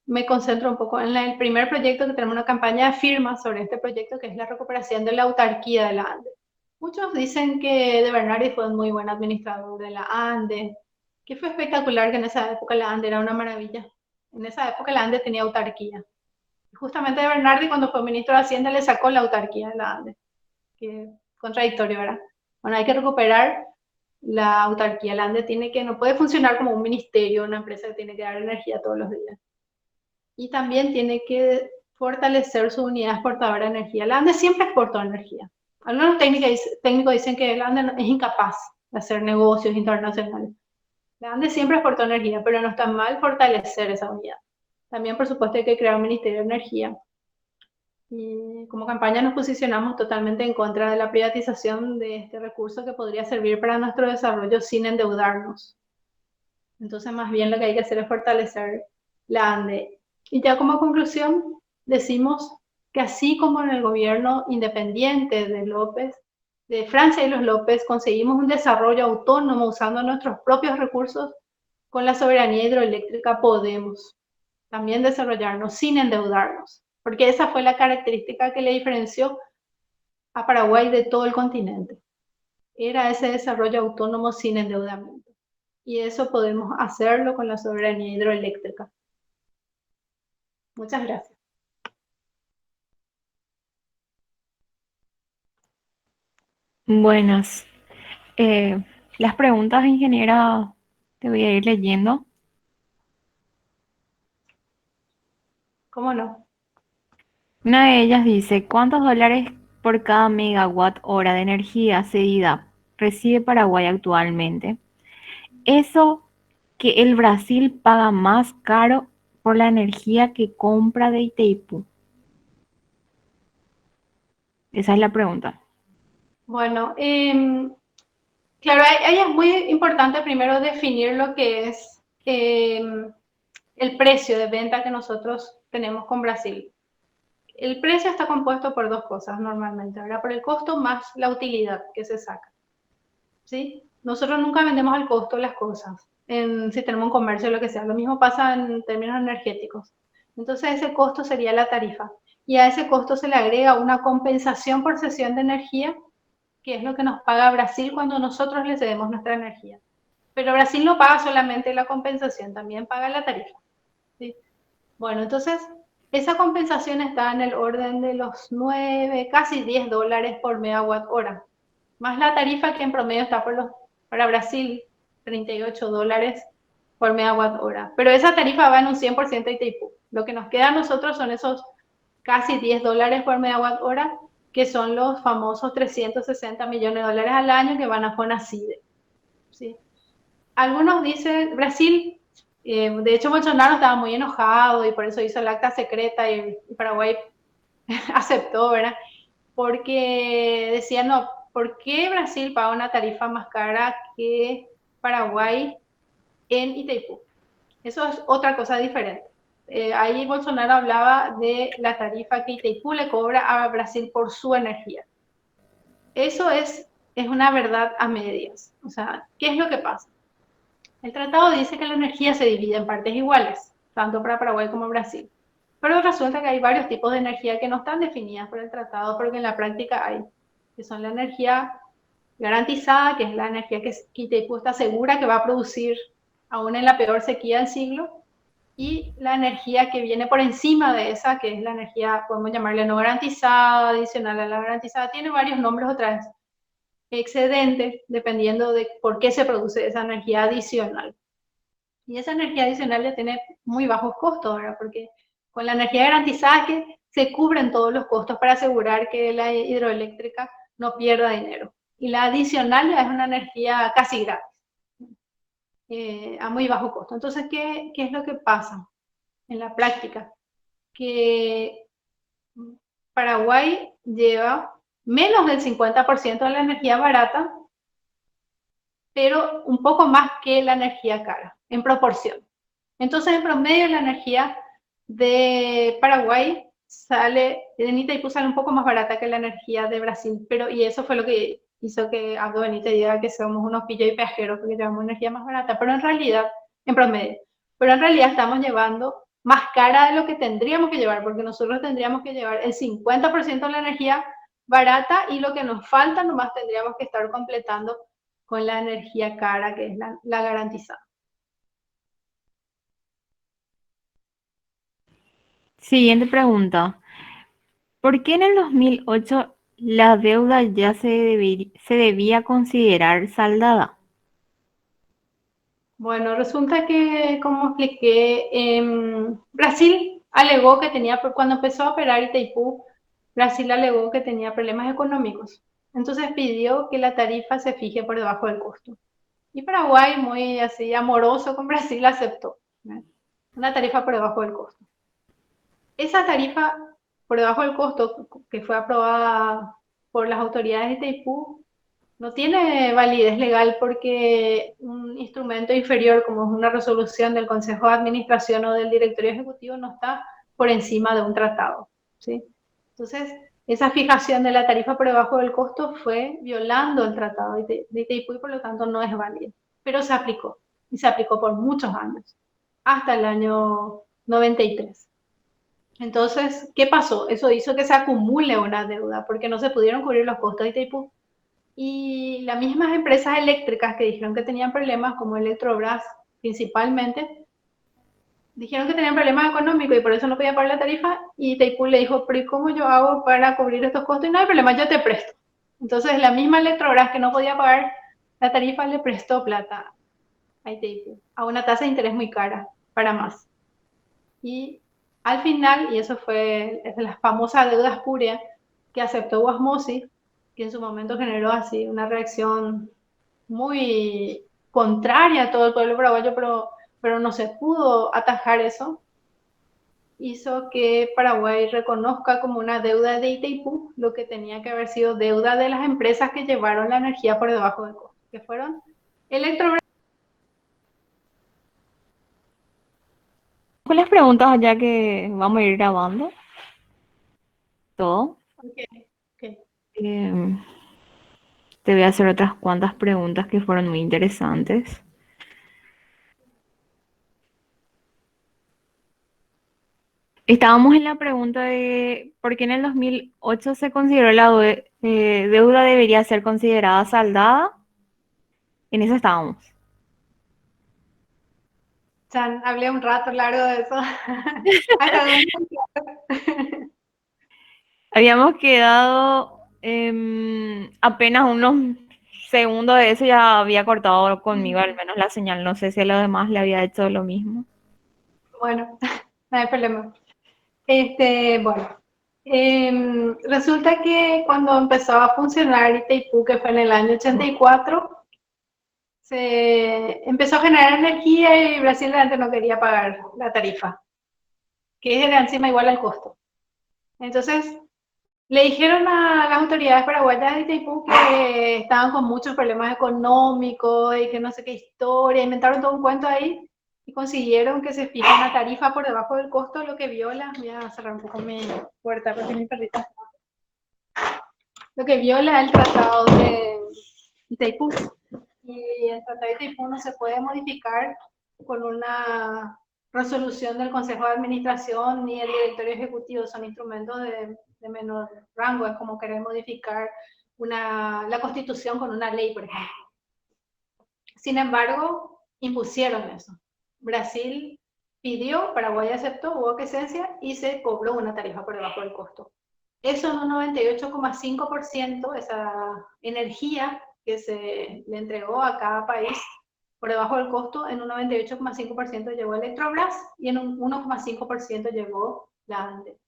S2: me concentro un poco en el primer proyecto, que tenemos una campaña de firmas sobre este proyecto, que es la recuperación de la autarquía de la ANDE. Muchos dicen que De Bernardi fue un muy buen administrador de la ANDE, que fue espectacular, que en esa época la ANDE era una maravilla. En esa época la ANDE tenía autarquía. Y justamente De Bernardi, cuando fue ministro de Hacienda, le sacó la autarquía de la ANDE. Que contradictorio, ¿verdad? Bueno, hay que recuperar la autarquía. La ANDE no puede funcionar como un ministerio, una empresa que tiene que dar energía todos los días. Y también tiene que fortalecer su unidad exportadora de energía. La ANDE siempre exportó energía. Algunos técnicos dicen que la ANDE es incapaz de hacer negocios internacionales. La ANDE siempre exportó energía, pero no está mal fortalecer esa unidad. También, por supuesto, hay que crear un Ministerio de Energía. Y como campaña nos posicionamos totalmente en contra de la privatización de este recurso que podría servir para nuestro desarrollo sin endeudarnos. Entonces, más bien lo que hay que hacer es fortalecer la ANDE. Y ya como conclusión, decimos que así como en el gobierno independiente de López, de Francia y los López, conseguimos un desarrollo autónomo usando nuestros propios recursos, con la soberanía hidroeléctrica podemos también desarrollarnos sin endeudarnos, porque esa fue la característica que le diferenció a Paraguay de todo el continente. Era ese desarrollo autónomo sin endeudamiento. Y eso podemos hacerlo con la soberanía hidroeléctrica. Muchas gracias.
S1: Buenas. Las preguntas, ingeniera, te voy a ir leyendo.
S2: ¿Cómo no?
S1: Una de ellas dice, ¿cuántos dólares por cada megawatt hora de energía cedida recibe Paraguay actualmente? Eso que el Brasil paga más caro por la energía que compra de Itaipú. Esa es la pregunta.
S2: Bueno, claro, ahí es muy importante primero definir lo que es el precio de venta que nosotros tenemos con Brasil. El precio está compuesto por dos cosas normalmente, ¿verdad? Por el costo más la utilidad que se saca, ¿sí? Nosotros nunca vendemos al costo las cosas, si tenemos un comercio o lo que sea. Lo mismo pasa en términos energéticos. Entonces ese costo sería la tarifa. Y a ese costo se le agrega una compensación por cesión de energía, que es lo que nos paga Brasil cuando nosotros le cedemos nuestra energía. Pero Brasil no paga solamente la compensación, también paga la tarifa, ¿sí? Bueno, entonces esa compensación está en el orden de los 9, casi 10 dólares por megawatt hora, más la tarifa que en promedio está para Brasil, 38 dólares por megawatt hora. Pero esa tarifa va en un 100% de Itaipú. Lo que nos queda a nosotros son esos casi 10 dólares por megawatt hora, que son los famosos 360 millones de dólares al año que van a Fonacide, ¿sí? Algunos dicen, Brasil De hecho, Bolsonaro estaba muy enojado y por eso hizo el acta secreta y Paraguay aceptó, ¿verdad? Porque decía, no, ¿por qué Brasil paga una tarifa más cara que Paraguay en Itaipú? Eso es otra cosa diferente. Ahí Bolsonaro hablaba de la tarifa que Itaipú le cobra a Brasil por su energía. Eso es una verdad a medias. O sea, ¿qué es lo que pasa? El tratado dice que la energía se divide en partes iguales, tanto para Paraguay como Brasil. Pero resulta que hay varios tipos de energía que no están definidas por el tratado, porque en la práctica hay, que son la energía garantizada, que es la energía que Itaipú está segura que va a producir aún en la peor sequía del siglo, y la energía que viene por encima de esa, que es la energía, podemos llamarle no garantizada, adicional a la garantizada, tiene varios nombres otra vez, excedente, dependiendo de por qué se produce esa energía adicional. Y esa energía adicional ya tiene muy bajos costos, ¿verdad? Porque con la energía garantizada es que se cubren todos los costos para asegurar que la hidroeléctrica no pierda dinero. Y la adicional ya es una energía casi gratis, a muy bajo costo. Entonces, ¿qué es lo que pasa en la práctica? Que Paraguay lleva menos del 50% de la energía barata, pero un poco más que la energía cara, en proporción. Entonces, en promedio, la energía de Paraguay sale, de Itaipú sale un poco más barata que la energía de Brasil, pero y eso fue lo que hizo que Abdo Benítez diga que somos unos pillos y peajeros porque llevamos energía más barata, pero en realidad, en promedio, pero en realidad estamos llevando más cara de lo que tendríamos que llevar, porque nosotros tendríamos que llevar el 50% de la energía barata y lo que nos falta nomás tendríamos que estar completando con la energía cara, que es la garantizada.
S1: Siguiente pregunta. ¿Por qué en el 2008 la deuda ya se debía considerar saldada?
S2: Bueno, resulta que, como expliqué, Brasil alegó que tenía, cuando empezó a operar Itaipú, Brasil alegó que tenía problemas económicos. Entonces pidió que la tarifa se fije por debajo del costo. Y Paraguay, muy así amoroso con Brasil, aceptó, ¿no? Una tarifa por debajo del costo. Esa tarifa por debajo del costo, que fue aprobada por las autoridades de Itaipú, no tiene validez legal porque un instrumento inferior, como es una resolución del Consejo de Administración o del Directorio Ejecutivo, no está por encima de un tratado, ¿sí? Entonces, esa fijación de la tarifa por debajo del costo fue violando el tratado de Itaipú y por lo tanto no es válida. Pero se aplicó, y se aplicó por muchos años, hasta el año 93. Entonces, ¿qué pasó? Eso hizo que se acumule una deuda porque no se pudieron cubrir los costos de Itaipú. Y las mismas empresas eléctricas que dijeron que tenían problemas, como Electrobras principalmente, dijeron que tenían problemas económicos y por eso no podían pagar la tarifa. Y Itaipú le dijo, pero ¿y cómo yo hago para cubrir estos costos? Y no hay problema, yo te presto. Entonces la misma Electrobras que no podía pagar la tarifa le prestó plata a Itaipú a una tasa de interés muy cara para más. Y al final, y eso fue de las famosas deudas purias que aceptó Guasmosi, que en su momento generó así una reacción muy contraria a todo el pueblo paraguayo, pero no se pudo atajar eso, hizo que Paraguay reconozca como una deuda de Itaipú lo que tenía que haber sido deuda de las empresas que llevaron la energía por debajo del costo, que fueron Electrobras.
S1: Con las preguntas ya que vamos a ir grabando todo.
S2: Okay, okay.
S1: eh, Te voy a hacer otras cuantas preguntas que fueron muy interesantes. Estábamos en la pregunta de por qué en el 2008 se consideró deuda debería ser considerada saldada. En eso estábamos.
S2: Chan, hablé un rato largo de eso. Hasta
S1: Habíamos quedado apenas unos segundos de eso, ya había cortado conmigo al menos la señal. No sé si a los demás le había hecho lo mismo.
S2: bueno, no hay problema. Bueno, resulta que cuando empezó a funcionar Itaipú, que fue en el año 84, se empezó a generar energía y Brasil realmente no quería pagar la tarifa, que era encima igual al costo. Entonces, le dijeron a las autoridades paraguayas de Itaipú que estaban con muchos problemas económicos y que no sé qué historia, inventaron todo un cuento ahí y consiguieron que se fije una tarifa por debajo del costo, lo que viola, voy a cerrar un poco mi puerta porque mi perrita, lo que viola el tratado de Itaipú. Y el tratado de Itaipú no se puede modificar con una resolución del Consejo de Administración ni el directorio ejecutivo, son instrumentos de menor rango, es como querer modificar la constitución con una ley, por ejemplo. Sin embargo, impusieron eso. Brasil pidió, Paraguay aceptó, hubo quesencia y se cobró una tarifa por debajo del costo. Eso en un 98,5%, esa energía que se le entregó a cada país por debajo del costo, en un 98,5% llegó Electrobras y en un 1,5% llegó la ANDE.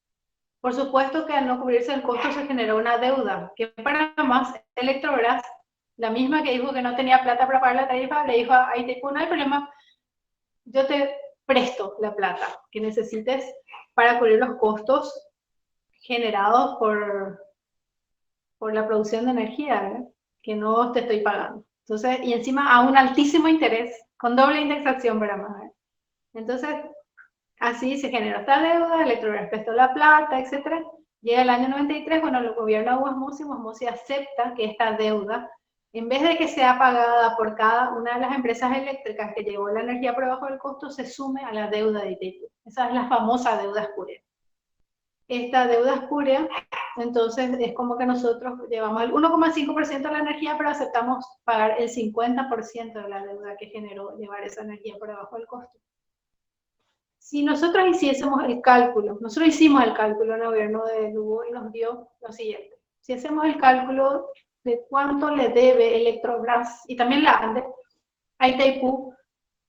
S2: Por supuesto que al no cubrirse el costo se generó una deuda, que para más Electrobras, la misma que dijo que no tenía plata para pagar la tarifa, le dijo a Itaipú, no hay problema, yo te presto la plata que necesites para cubrir los costos generados por la producción de energía, que no te estoy pagando. Entonces, y encima a un altísimo interés, con doble indexación para más. Entonces, así se generó esta deuda, Electrobras prestó la plata, etc. Llega el año 93, cuando el gobierno de Osmosi acepta que esta deuda, en vez de que sea pagada por cada una de las empresas eléctricas que llevó la energía por debajo del costo, se sume a la deuda de Itaipú. Esa es la famosa deuda espuria. Esta deuda espuria, entonces es como que nosotros llevamos el 1,5% de la energía, pero aceptamos pagar el 50% de la deuda que generó llevar esa energía por debajo del costo. Si nosotros hiciésemos el cálculo, nosotros hicimos el cálculo en el gobierno de Lugo y nos dio lo siguiente. Si hacemos el cálculo de cuánto le debe Electrobras y también la ANDE a Itaipú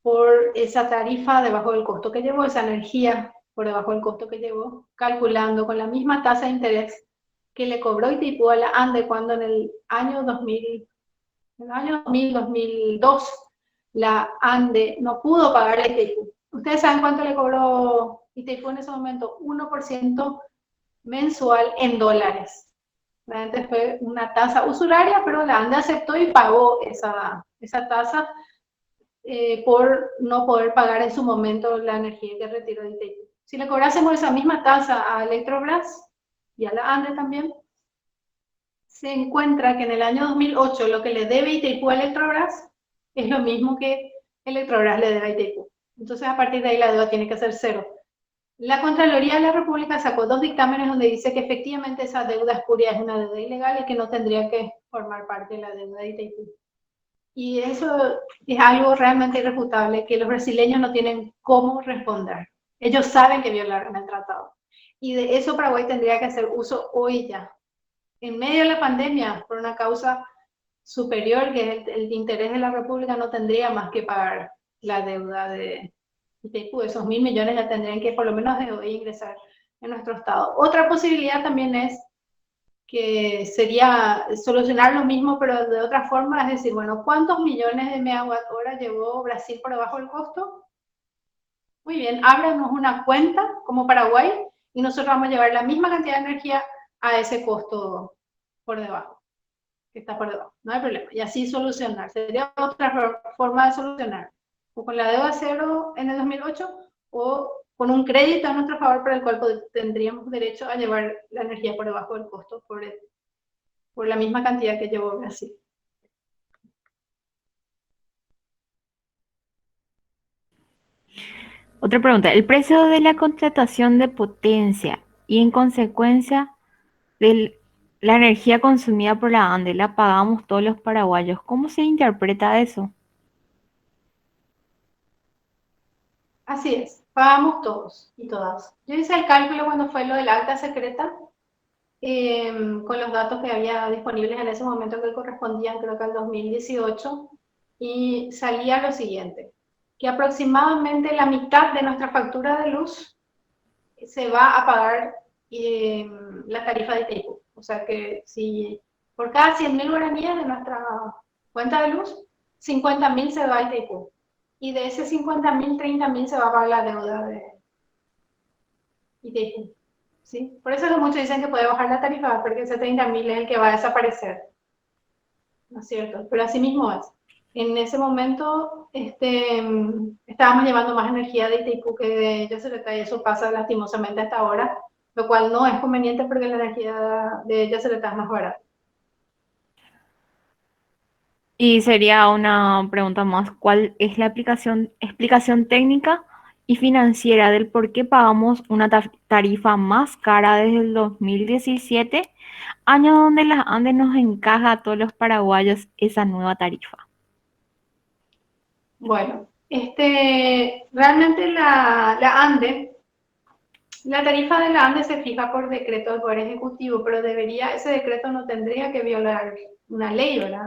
S2: por esa tarifa debajo del costo que llevó, esa energía por debajo del costo que llevó, calculando con la misma tasa de interés que le cobró Itaipú a la ANDE cuando en el año 2002, la ANDE no pudo pagar a Itaipú. ¿Ustedes saben cuánto le cobró Itaipú en ese momento? 1% mensual en dólares. Realmente fue una tasa usuraria, pero la ANDE aceptó y pagó esa tasa por no poder pagar en su momento la energía que retiró de Itaipú. Si le cobrásemos esa misma tasa a Electrobras y a la ANDE también, se encuentra que en el año 2008 lo que le debe Itaipú a Electrobras es lo mismo que Electrobras le debe a Itaipú. Entonces, a partir de ahí la deuda tiene que ser cero. La Contraloría de la República sacó 2 dictámenes donde dice que efectivamente esa deuda espuria es una deuda ilegal y que no tendría que formar parte de la deuda de Itaipú. Y eso es algo realmente irrefutable, que los brasileños no tienen cómo responder. Ellos saben que violaron el tratado. Y de eso Paraguay tendría que hacer uso hoy ya. En medio de la pandemia, por una causa superior, que es el interés de la República, no tendría más que pagar la deuda de Itaipú. Esos 1.000 millones ya tendrían que por lo menos de hoy ingresar en nuestro Estado. Otra posibilidad también es que sería solucionar lo mismo, pero de otra forma, es decir, bueno, ¿cuántos millones de megawatt hora llevó Brasil por debajo del costo? Muy bien, ábranos una cuenta como Paraguay y nosotros vamos a llevar la misma cantidad de energía a ese costo por debajo, que está por debajo, no hay problema. Y así solucionar, sería otra forma de solucionar, o con la deuda cero en el 2008 o con un crédito a nuestro favor para el cual tendríamos derecho a llevar la energía por debajo del costo por la misma cantidad que llevó Brasil.
S1: Otra pregunta, el precio de la contratación de potencia y en consecuencia de la energía consumida por la ANDE la pagamos todos los paraguayos. ¿Cómo se interpreta eso?
S2: Así es, pagamos todos y todas. Yo hice el cálculo cuando fue lo del acta secreta, con los datos que había disponibles en ese momento que correspondían creo que al 2018, y salía lo siguiente, que aproximadamente la mitad de nuestra factura de luz se va a pagar la tarifa de Itaipú. O sea que si por cada 100.000 guaraníes de nuestra cuenta de luz, 50.000 se va a Itaipú. Y de ese 50.000, 30.000 se va a pagar la deuda de Itaipú. ¿Sí? Por eso es que muchos dicen que puede bajar la tarifa, porque ese 30.000 es el que va a desaparecer. ¿No es cierto? Pero así mismo es. En ese momento estábamos llevando más energía de Itaipú que de Yacyretá, y eso pasa lastimosamente hasta ahora, lo cual no es conveniente porque la energía de Yacyretá es más barata.
S1: Y sería una pregunta más, ¿cuál es la explicación técnica y financiera del por qué pagamos una tarifa más cara desde el 2017, año donde las Andes nos encaja a todos los paraguayos esa nueva tarifa?
S2: Bueno, realmente la tarifa de la ANDE se fija por decreto del Poder Ejecutivo, pero ese decreto no tendría que violar una ley, ¿verdad?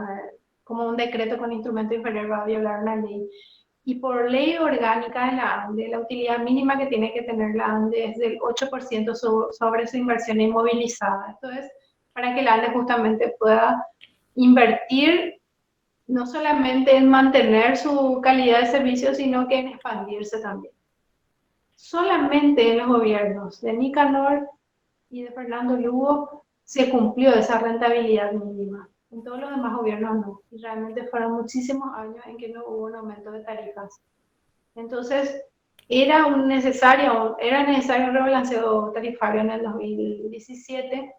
S2: Como un decreto con instrumento inferior va a violar una ley. Y por ley orgánica de la ANDE, la utilidad mínima que tiene que tener la ANDE es del 8% sobre su inversión inmovilizada. Esto es para que la ANDE justamente pueda invertir no solamente en mantener su calidad de servicio, sino que en expandirse también. Solamente en los gobiernos de Nicanor y de Fernando Lugo se cumplió esa rentabilidad mínima. En todos los demás gobiernos no. Y realmente fueron muchísimos años en que no hubo un aumento de tarifas. Entonces, era necesario un rebalanceo tarifario en el 2017,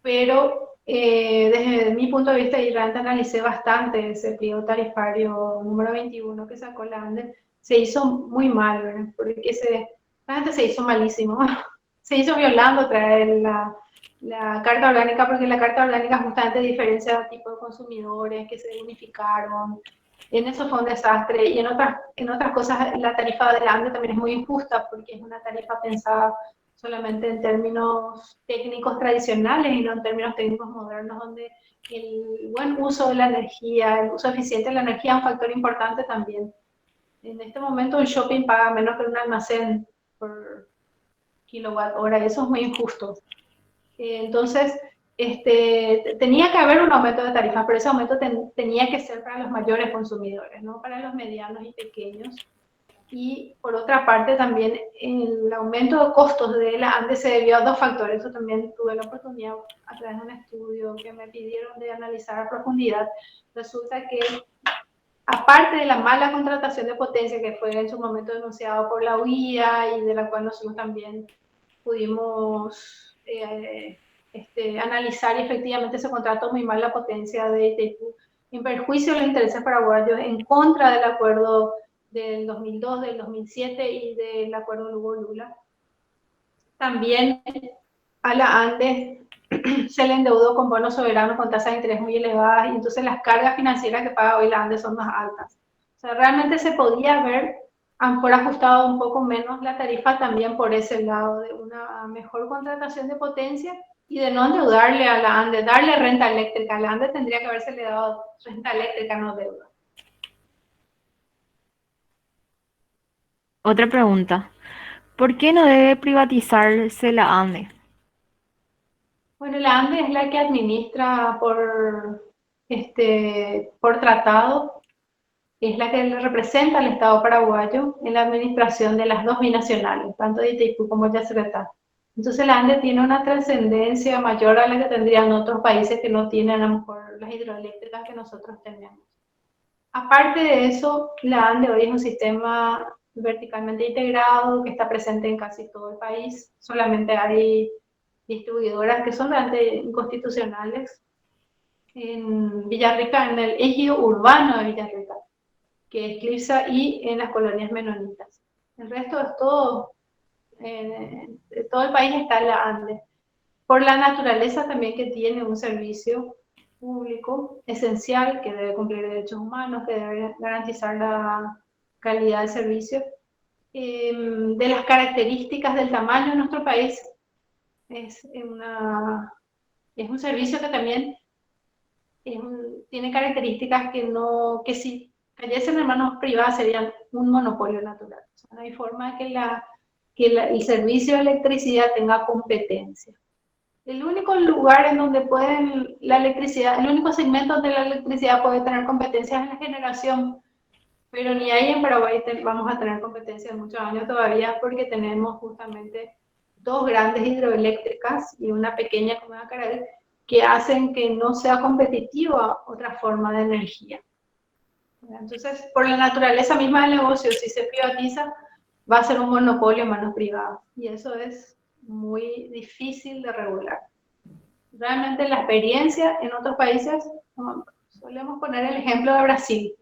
S2: pero desde mi punto de vista, y realmente analicé bastante ese pliego tarifario número 21 que sacó la ANDE, se hizo muy mal, ¿verdad? Porque realmente se hizo malísimo. Se hizo violando traer la Carta Orgánica, porque la Carta Orgánica justamente diferencia tipos de consumidores que se unificaron. En eso fue un desastre. Y en otras cosas, la tarifa de la ANDE también es muy injusta, porque es una tarifa pensada solamente en términos técnicos tradicionales y no en términos técnicos modernos, donde el buen uso de la energía, el uso eficiente de la energía es un factor importante también. En este momento un shopping paga menos que un almacén por kilowatt hora, y eso es muy injusto. Entonces, tenía que haber un aumento de tarifas, pero ese aumento tenía que ser para los mayores consumidores, no para los medianos y pequeños. Y por otra parte también el aumento de costos de la ANDE se debió a dos factores. Eso también tuve la oportunidad a través de un estudio que me pidieron de analizar a profundidad. Resulta que aparte de la mala contratación de potencia que fue en su momento denunciado por la UIA y de la cual nosotros también pudimos analizar, y efectivamente se contrató muy mal la potencia de Itaipú en perjuicio de los intereses paraguayos, en contra del acuerdo del 2002, del 2007 y del acuerdo Lugo-Lula. También a la ANDE se le endeudó con bonos soberanos con tasas de interés muy elevadas, y entonces las cargas financieras que paga hoy la ANDE son más altas. O sea, realmente se podía haber a lo mejor ajustado un poco menos la tarifa también por ese lado, de una mejor contratación de potencia y de no endeudarle a la ANDE, darle renta eléctrica. A la ANDE tendría que haberse le dado renta eléctrica, no deuda.
S1: Otra pregunta, ¿por qué no debe privatizarse la ANDE?
S2: Bueno, la ANDE es la que administra por tratado, es la que le representa al Estado paraguayo en la administración de las dos binacionales, tanto de Itaipú como de Yacyretá. Entonces la ANDE tiene una trascendencia mayor a la que tendrían otros países que no tienen a lo mejor las hidroeléctricas que nosotros tenemos. Aparte de eso, la ANDE hoy es un sistema verticalmente integrado que está presente en casi todo el país. Solamente hay distribuidoras que son realmente inconstitucionales en Villarrica, en el ejido urbano de Villarrica, que es Clipsa, y en las colonias menonitas. El resto es todo, todo el país está en la ANDE. Por la naturaleza también que tiene un servicio público esencial que debe cumplir derechos humanos, que debe garantizar la calidad del servicio. De las características del tamaño de nuestro país, es un servicio que también tiene características que si cayesen en manos privadas serían un monopolio natural. O sea, no hay forma que el servicio de electricidad tenga competencia. el único lugar en donde la electricidad, el único segmento donde la electricidad puede tener competencias en la generación, pero ni ahí en Paraguay vamos a tener competencia en muchos años todavía porque tenemos justamente dos grandes hidroeléctricas y una pequeña como Acaral que hacen que no sea competitiva otra forma de energía. Entonces, por la naturaleza misma del negocio, si se privatiza, va a ser un monopolio en manos privadas y eso es muy difícil de regular. Realmente la experiencia en otros países, solemos poner el ejemplo de Brasil.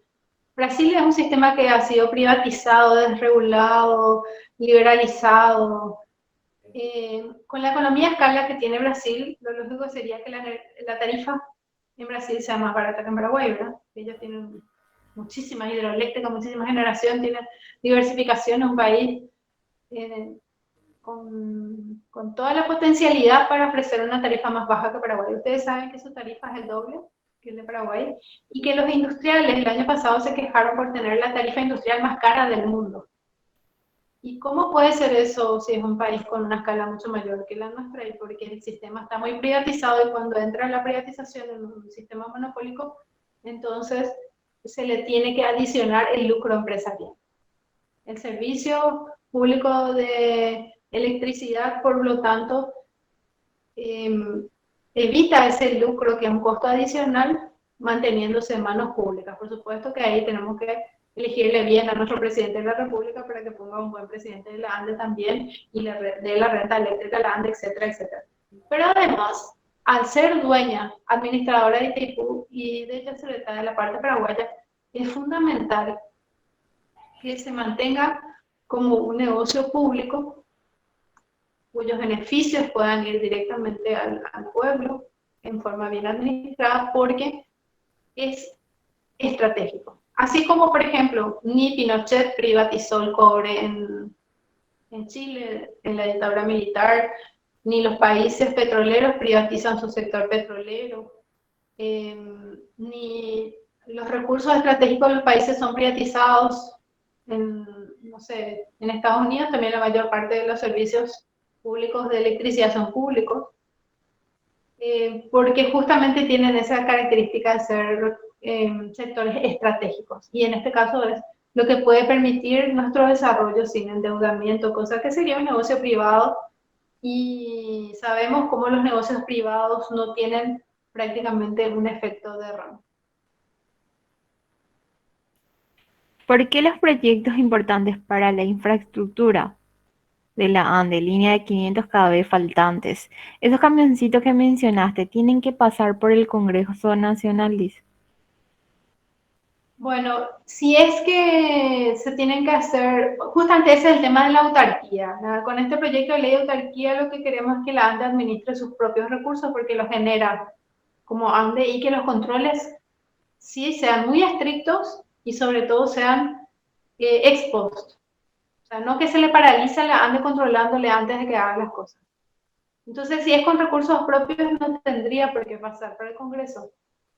S2: Brasil es un sistema que ha sido privatizado, desregulado, liberalizado. Con la economía a escala que tiene Brasil, lo lógico sería que la tarifa en Brasil sea más barata que en Paraguay, ¿verdad? Ellos tienen muchísimas hidroeléctricas, muchísima generación, tienen diversificación, en un país eh, con toda la potencialidad para ofrecer una tarifa más baja que Paraguay. Ustedes saben que su tarifa es el doble que el de Paraguay y que los industriales el año pasado se quejaron por tener la tarifa industrial más cara del mundo. ¿Y cómo puede ser eso si es un país con una escala mucho mayor que la nuestra? Y porque el sistema está muy privatizado y cuando entra la privatización en un sistema monopólico, entonces se le tiene que adicionar el lucro empresarial. El servicio público de electricidad, por lo tanto, evita ese lucro que es un costo adicional manteniéndose en manos públicas. Por supuesto que ahí tenemos que elegirle bien a nuestro presidente de la República para que ponga un buen presidente de la ANDE también y le dé la renta eléctrica a la ANDE, etcétera, etcétera. Pero además, al ser dueña, administradora de Itaipú y de Yacyretá de la parte paraguaya, es fundamental que se mantenga como un negocio público cuyos beneficios puedan ir directamente al pueblo en forma bien administrada porque es estratégico. Así como, por ejemplo, ni Pinochet privatizó el cobre en Chile, en la dictadura militar, ni los países petroleros privatizan su sector petrolero, ni los recursos estratégicos de los países son privatizados. No sé, en Estados Unidos también la mayor parte de los servicios públicos de electricidad son públicos, porque justamente tienen esa característica de ser sectores estratégicos. Y en este caso es lo que puede permitir nuestro desarrollo sin endeudamiento, cosa que sería un negocio privado. Y sabemos cómo los negocios privados no tienen prácticamente un efecto de derrame.
S1: ¿Por qué los proyectos importantes para la infraestructura de la ANDE, línea de 500 kV faltantes, esos camioncitos que mencionaste, tienen que pasar por el Congreso Nacional, dice?
S2: Bueno, si es que se tienen que hacer, justamente ese es el tema de la autarquía. ¿No? Con este proyecto de ley de autarquía lo que queremos es que la ANDE administre sus propios recursos porque los genera como ANDE y que los controles sí sean muy estrictos y sobre todo sean ex post. O sea, no que se le paralice a la ANDE controlándole antes de que haga las cosas. Entonces, si es con recursos propios, no tendría por qué pasar por el Congreso.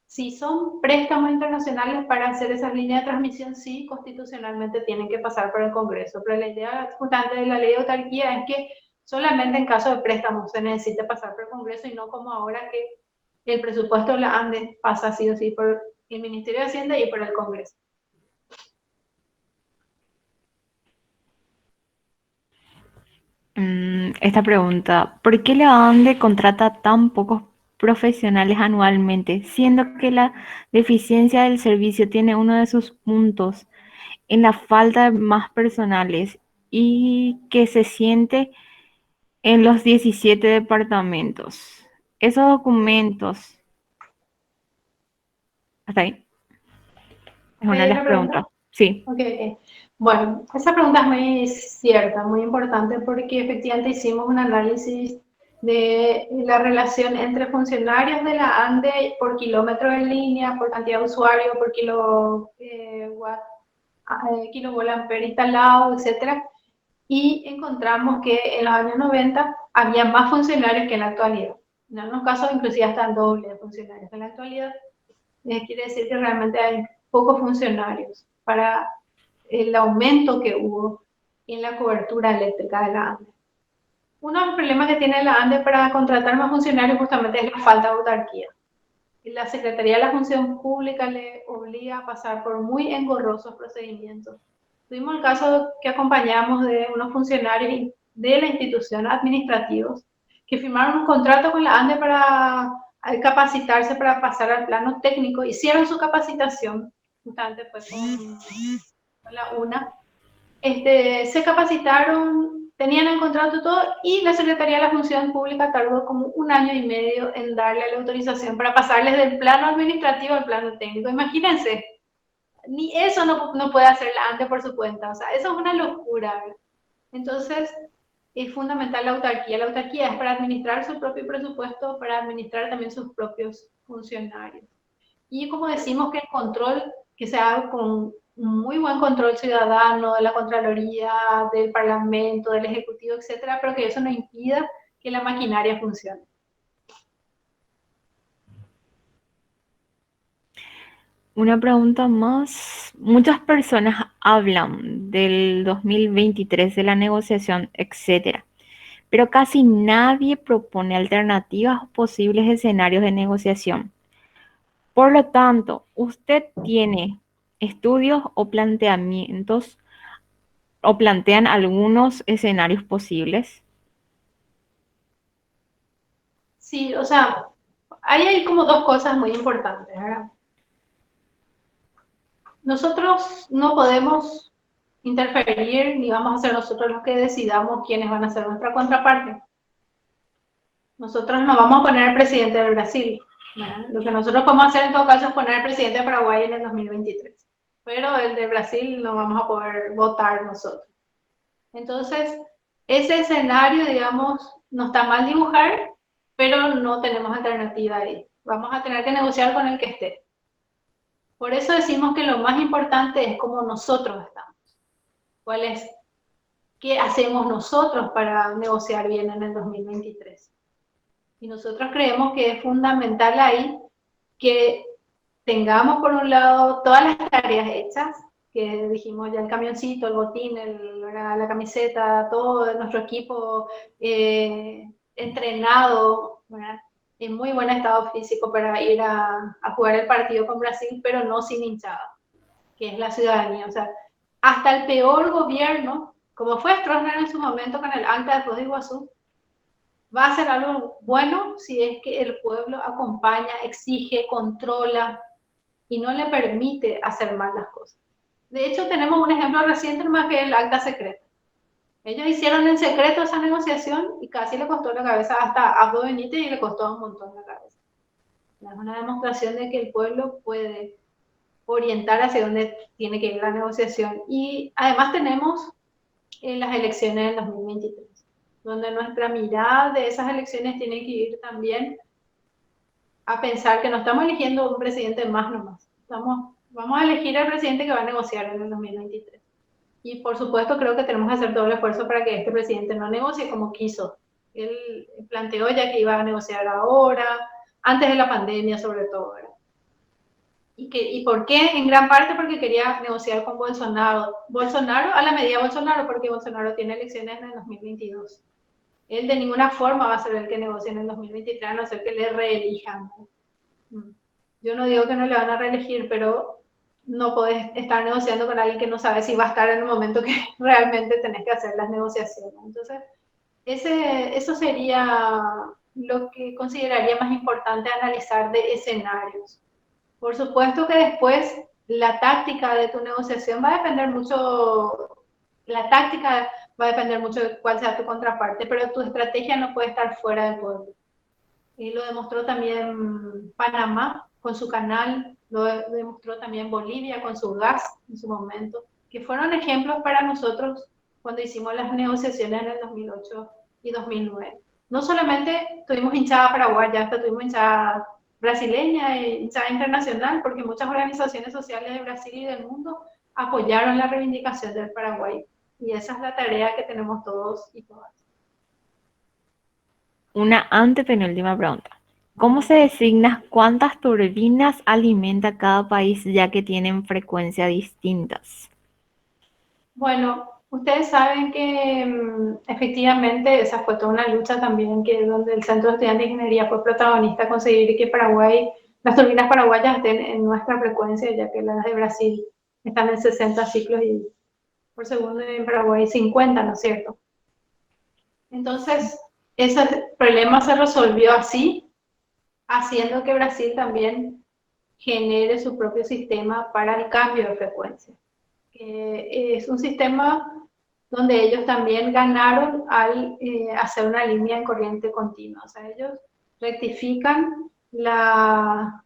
S2: Si son préstamos internacionales para hacer esas líneas de transmisión, sí, constitucionalmente tienen que pasar por el Congreso. Pero la idea justamente de la ley de autarquía es que solamente en caso de préstamos se necesita pasar por el Congreso y no como ahora que el presupuesto de la ANDE pasa sí o sí por el Ministerio de Hacienda y por el Congreso.
S1: Esta pregunta, ¿por qué la ANDE contrata tan pocos profesionales anualmente, siendo que la deficiencia del servicio tiene uno de sus puntos en la falta de más personales y que se siente en los 17 departamentos? Esos documentos, hasta ahí, es una de
S2: ¿Hay
S1: las
S2: otra
S1: preguntas.
S2: pregunta?
S1: Sí.
S2: Okay. Bueno, esa pregunta es muy cierta, muy importante porque efectivamente hicimos un análisis de la relación entre funcionarios de la ANDE por kilómetro en línea, por cantidad de usuarios, por kilovolt ampere instalado, etcétera, y encontramos que en los años 90 había más funcionarios que en la actualidad. En algunos casos inclusive hasta el doble de funcionarios. En la actualidad quiere decir que realmente hay pocos funcionarios para el aumento que hubo en la cobertura eléctrica de la ANDE. Uno de los problemas que tiene la ANDE para contratar más funcionarios justamente es la falta de autarquía. Y la Secretaría de la Función Pública le obliga a pasar por muy engorrosos procedimientos. Tuvimos el caso que acompañamos de unos funcionarios de la institución administrativos que firmaron un contrato con la ANDE para capacitarse para pasar al plano técnico. Hicieron su capacitación, justamente fue con la UNA, se capacitaron, tenían el contrato todo y la Secretaría de la Función Pública tardó como 1 año y medio en darle la autorización para pasarles del plano administrativo al plano técnico. Imagínense, ni eso no puede hacer la ANDE por su cuenta, o sea, eso es una locura. Entonces, es fundamental la autarquía. La autarquía es para administrar su propio presupuesto, para administrar también sus propios funcionarios. Y como decimos que el control, que se haga con un muy buen control ciudadano de la Contraloría, del Parlamento, del Ejecutivo, etcétera, pero que eso no impida que la maquinaria funcione.
S1: Una pregunta más. Muchas personas hablan del 2023, de la negociación, etcétera, pero casi nadie propone alternativas o posibles escenarios de negociación. Por lo tanto, ¿usted tiene estudios o planteamientos o plantean algunos escenarios posibles?
S2: Sí, o sea, ahí hay como dos cosas muy importantes, ¿verdad? Nosotros no podemos interferir ni vamos a ser nosotros los que decidamos quiénes van a ser nuestra contraparte. Nosotros no vamos a poner al presidente del Brasil. ¿Verdad? Lo que nosotros podemos hacer en todo caso es poner al presidente de Paraguay en el 2023. Pero el de Brasil no vamos a poder votar nosotros. Entonces, ese escenario, digamos, no está mal dibujar, pero no tenemos alternativa ahí. Vamos a tener que negociar con el que esté. Por eso decimos que lo más importante es cómo nosotros estamos. ¿Cuál es? ¿Qué hacemos nosotros para negociar bien en el 2023? Y nosotros creemos que es fundamental ahí que tengamos por un lado todas las tareas hechas, que dijimos ya el camioncito, el botín, la camiseta, todo nuestro equipo entrenado, ¿verdad? En muy buen estado físico para ir a jugar el partido con Brasil, pero no sin hinchada, que es la ciudadanía. O sea, hasta el peor gobierno, como fue Stroessner en su momento con el ANCA de Foz de Iguazú, va a ser algo bueno si es que el pueblo acompaña, exige, controla y no le permite hacer mal las cosas. De hecho, tenemos un ejemplo reciente más que el acta secreta. Ellos hicieron en secreto esa negociación y casi le costó la cabeza hasta a Abdo Benítez y le costó un montón la cabeza. Es una demostración de que el pueblo puede orientar hacia dónde tiene que ir la negociación. Y además tenemos las elecciones del 2023, donde nuestra mirada de esas elecciones tiene que ir también a pensar que no estamos eligiendo un presidente más nomás. Vamos a elegir al presidente que va a negociar en el 2023. Y por supuesto creo que tenemos que hacer todo el esfuerzo para que este presidente no negocie como quiso. Él planteó ya que iba a negociar ahora, antes de la pandemia sobre todo. ¿Verdad? ¿Y por qué? En gran parte porque quería negociar con Bolsonaro. Bolsonaro a la medida Bolsonaro, porque Bolsonaro tiene elecciones en el 2022. Él de ninguna forma va a ser el que negocie en el 2023, a no ser que le reelijan. Yo no digo que no le van a reelegir, pero no podés estar negociando con alguien que no sabe si va a estar en el momento que realmente tenés que hacer las negociaciones. Entonces, eso sería lo que consideraría más importante analizar de escenarios. Por supuesto que después la táctica de tu negociación va a depender mucho, la táctica va a depender mucho de cuál sea tu contraparte, pero tu estrategia no puede estar fuera del pueblo. Y lo demostró también Panamá con su canal, lo demostró también Bolivia con su gas en su momento, que fueron ejemplos para nosotros cuando hicimos las negociaciones en el 2008 y 2009. No solamente tuvimos hinchada paraguaya, hasta tuvimos hinchada brasileña e hinchada internacional, porque muchas organizaciones sociales de Brasil y del mundo apoyaron la reivindicación del Paraguay. Y esa es la tarea que tenemos todos y todas.
S1: Una antepenúltima pregunta. ¿Cómo se designa cuántas turbinas alimenta cada país ya que tienen frecuencias distintas?
S2: Bueno, Ustedes saben que efectivamente esa fue toda una lucha también, que donde el Centro de Estudiantes de Ingeniería fue protagonista, conseguir que Paraguay, las turbinas paraguayas estén en nuestra frecuencia, ya que las de Brasil están en 60 ciclos y por segundo en Paraguay 50, ¿no es cierto? Entonces, ese problema se resolvió así, haciendo que Brasil también genere su propio sistema para el cambio de frecuencia. Es un sistema donde ellos también ganaron al hacer una línea en corriente continua. O sea, ellos rectifican la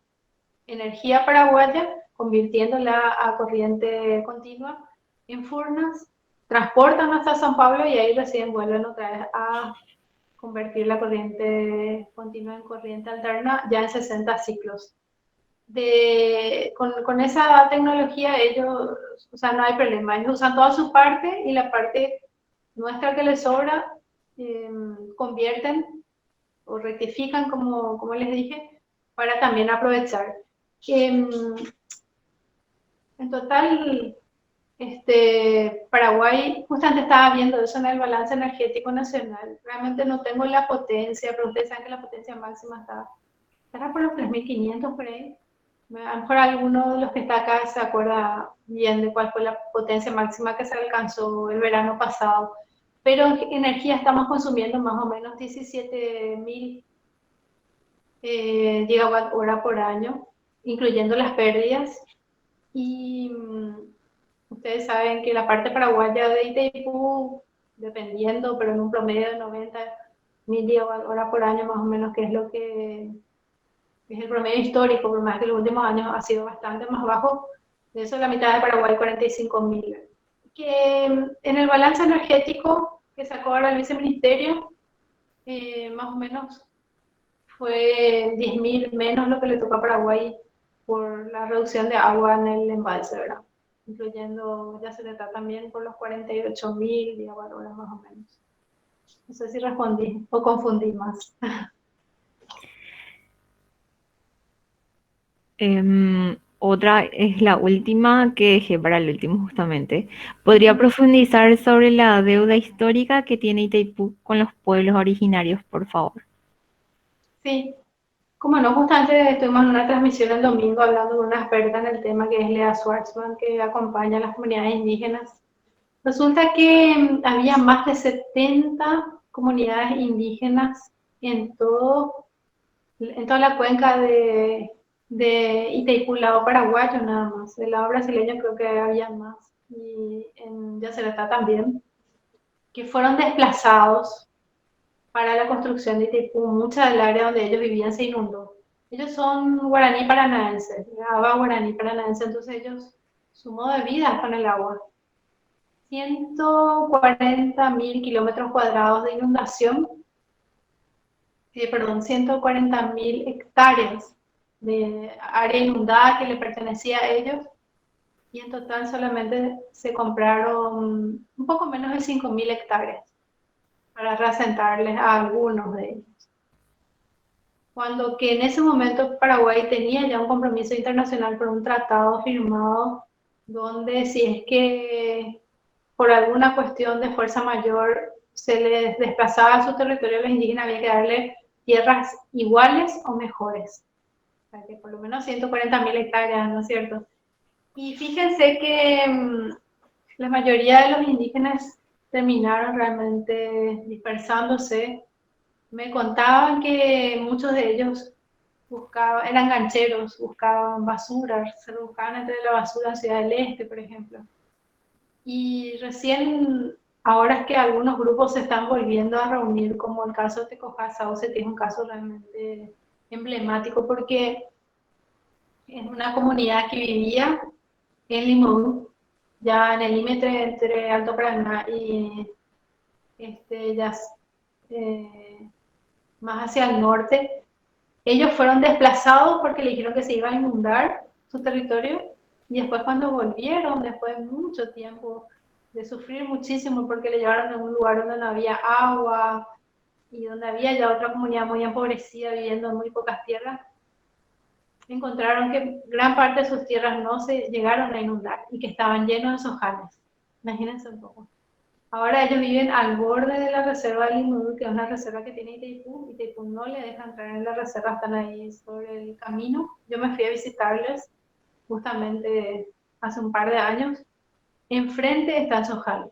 S2: energía paraguaya, convirtiéndola a corriente continua en Furnas, transportan hasta San Pablo y ahí recién vuelven otra vez a convertir la corriente continua en corriente alterna ya en 60 ciclos. Con esa tecnología ellos, o sea, no hay problema, ellos usan toda su parte y la parte nuestra que les sobra, convierten o rectifican, como les dije, para también aprovechar. En, en total, Paraguay, justamente estaba viendo eso en el balance energético nacional. Realmente no tengo la potencia, pero ustedes saben que la potencia máxima estará por los 3.500 por ahí. A lo mejor alguno de los que está acá se acuerda bien de cuál fue la potencia máxima que se alcanzó el verano pasado. Pero en energía estamos consumiendo más o menos 17.000 gigawatt hora por año, incluyendo las pérdidas. Y ustedes saben que la parte paraguaya de Itaipú, dependiendo, pero en un promedio de 90.000 gigawatt hora por año más o menos, que es lo que es el promedio histórico, por más que los últimos años ha sido bastante más bajo. De eso la mitad de Paraguay, 45.000. Que en el balance energético que sacó ahora el viceministerio, más o menos fue 10.000 menos lo que le tocó a Paraguay por la reducción de agua en el embalse, ¿verdad? Incluyendo ya se le está también por los 48.000 gigawatt horas más o menos. No sé si respondí o confundí más.
S1: Otra es la última que dejé para el último justamente. ¿Podría
S2: Uh-huh.
S1: profundizar sobre la deuda histórica que tiene Itaipú con los pueblos originarios, por favor?
S2: Sí, como no, justamente estuvimos en una transmisión el domingo hablando con una experta en el tema que es Lea Schwartzman, que acompaña a las comunidades indígenas. Resulta que había más de 70 comunidades indígenas en en toda la cuenca de Itaipú, lado paraguayo nada más. Del lado brasileño creo que había más. Y en Yacyretá también, que fueron desplazados para la construcción de Itaipú. Mucha del área donde ellos vivían se inundó. Ellos son guaraní paranaense, agua guaraní paranaense, entonces ellos, su modo de vida es con el agua. 140.000 kilómetros cuadrados de inundación, perdón, 140.000 hectáreas de área inundada que le pertenecía a ellos, y en total solamente se compraron un poco menos de 5.000 hectáreas para reasentarles a algunos de ellos. Cuando que en ese momento Paraguay tenía ya un compromiso internacional por un tratado firmado donde si es que por alguna cuestión de fuerza mayor se les desplazaba a su territorio a los indígenas, había que darle tierras iguales o mejores. O sea, que por lo menos 140.000 hectáreas, ¿no es cierto? Y fíjense que la mayoría de los indígenas terminaron realmente dispersándose. Me contaban que muchos de ellos buscaban, eran gancheros, buscaban basura, se buscaban entre la basura en Ciudad del Este, por ejemplo. Y recién, ahora es que algunos grupos se están volviendo a reunir, como el caso de Tecojá Sauce, que es un caso realmente emblemático porque es una comunidad que vivía en Limón, ya en el límite entre Alto Paraná y ya eh, más hacia el norte. Ellos fueron desplazados porque le dijeron que se iba a inundar su territorio y después cuando volvieron, después de mucho tiempo de sufrir muchísimo porque le llevaron a un lugar donde no había agua y donde había ya otra comunidad muy empobrecida viviendo en muy pocas tierras, encontraron que gran parte de sus tierras no se llegaron a inundar y que estaban llenos de sojales. Imagínense un poco. Ahora ellos viven al borde de la reserva de Limudú, que es una reserva que tiene Itaipú. Itaipú no le deja entrar en la reserva, están ahí sobre el camino. Yo me fui a visitarles justamente hace un par de años. Enfrente está el Sojal,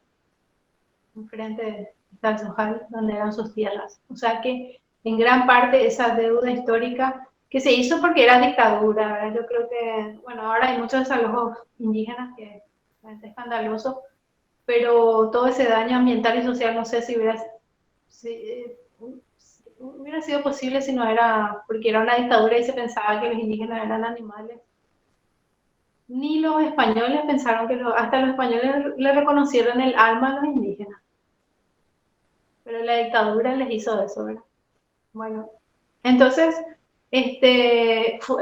S2: enfrente está el Sojal, donde eran sus tierras. O sea que en gran parte esa deuda histórica que se hizo porque era dictadura, ¿verdad? Yo creo que, bueno, ahora hay muchos desalojos indígenas que es escandaloso, pero todo ese daño ambiental y social no sé si hubiera sido posible si no era porque era una dictadura y se pensaba que los indígenas eran animales. Ni los españoles pensaron hasta los españoles le reconocieron el alma a los indígenas, pero la dictadura les hizo eso, ¿verdad? Bueno, entonces,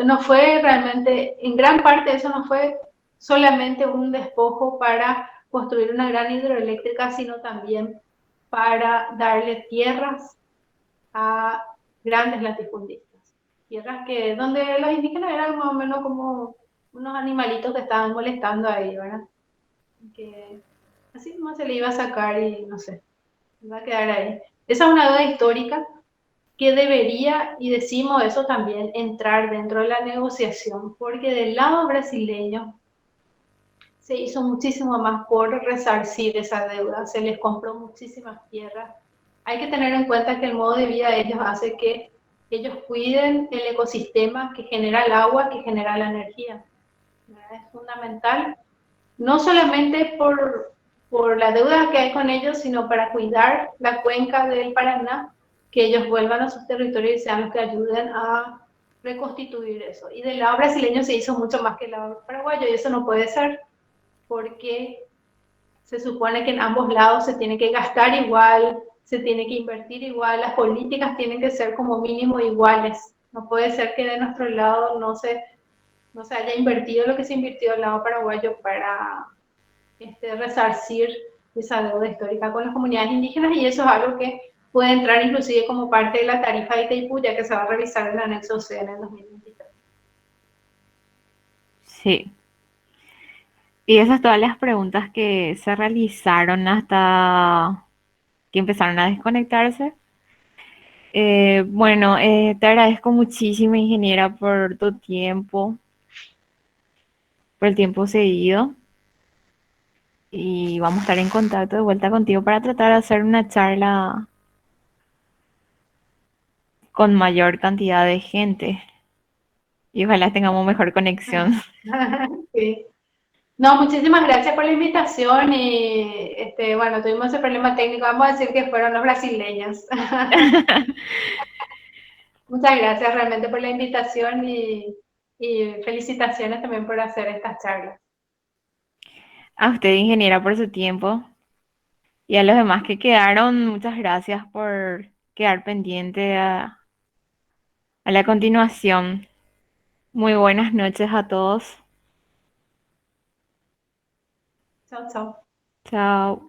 S2: no fue realmente, en gran parte eso no fue solamente un despojo para construir una gran hidroeléctrica, sino también para darle tierras a grandes latifundistas. Tierras que, donde los indígenas eran más o menos como unos animalitos que estaban molestando ahí, ¿verdad? Que así no se le iba a sacar y no sé, iba a quedar ahí. Esa es una deuda histórica que debería, y decimos eso también, entrar dentro de la negociación, porque del lado brasileño se hizo muchísimo más por resarcir esa deuda, se les compró muchísimas tierras. Hay que tener en cuenta que el modo de vida de ellos hace que ellos cuiden el ecosistema que genera el agua, que genera la energía. Es fundamental, no solamente por la deuda que hay con ellos, sino para cuidar la cuenca del Paraná, que ellos vuelvan a sus territorios y sean los que ayuden a reconstituir eso. Y del lado brasileño se hizo mucho más que el lado paraguayo, y eso no puede ser, porque se supone que en ambos lados se tiene que gastar igual, se tiene que invertir igual, las políticas tienen que ser como mínimo iguales. No puede ser que de nuestro lado no se haya invertido lo que se invirtió del lado paraguayo para resarcir esa deuda histórica con las comunidades indígenas, y eso es algo que puede entrar inclusive como parte de la tarifa de Itaipú, ya que se va a revisar en el anexo C en el 2023.
S1: Sí. Y esas todas las preguntas que se realizaron hasta que empezaron a desconectarse. Bueno, te agradezco muchísimo, ingeniera, por tu tiempo, por el tiempo seguido. Y vamos a estar en contacto de vuelta contigo para tratar de hacer una charla con mayor cantidad de gente. Y ojalá tengamos mejor conexión.
S2: Sí. No, muchísimas gracias por la invitación y bueno, tuvimos ese problema técnico, vamos a decir que fueron los brasileños. Muchas gracias realmente por la invitación y felicitaciones también por hacer estas charlas.
S1: A usted, ingeniera, por su tiempo. Y a los demás que quedaron, muchas gracias por quedar pendiente a la continuación. Muy buenas noches a todos.
S2: Chao, chao.
S1: Chao.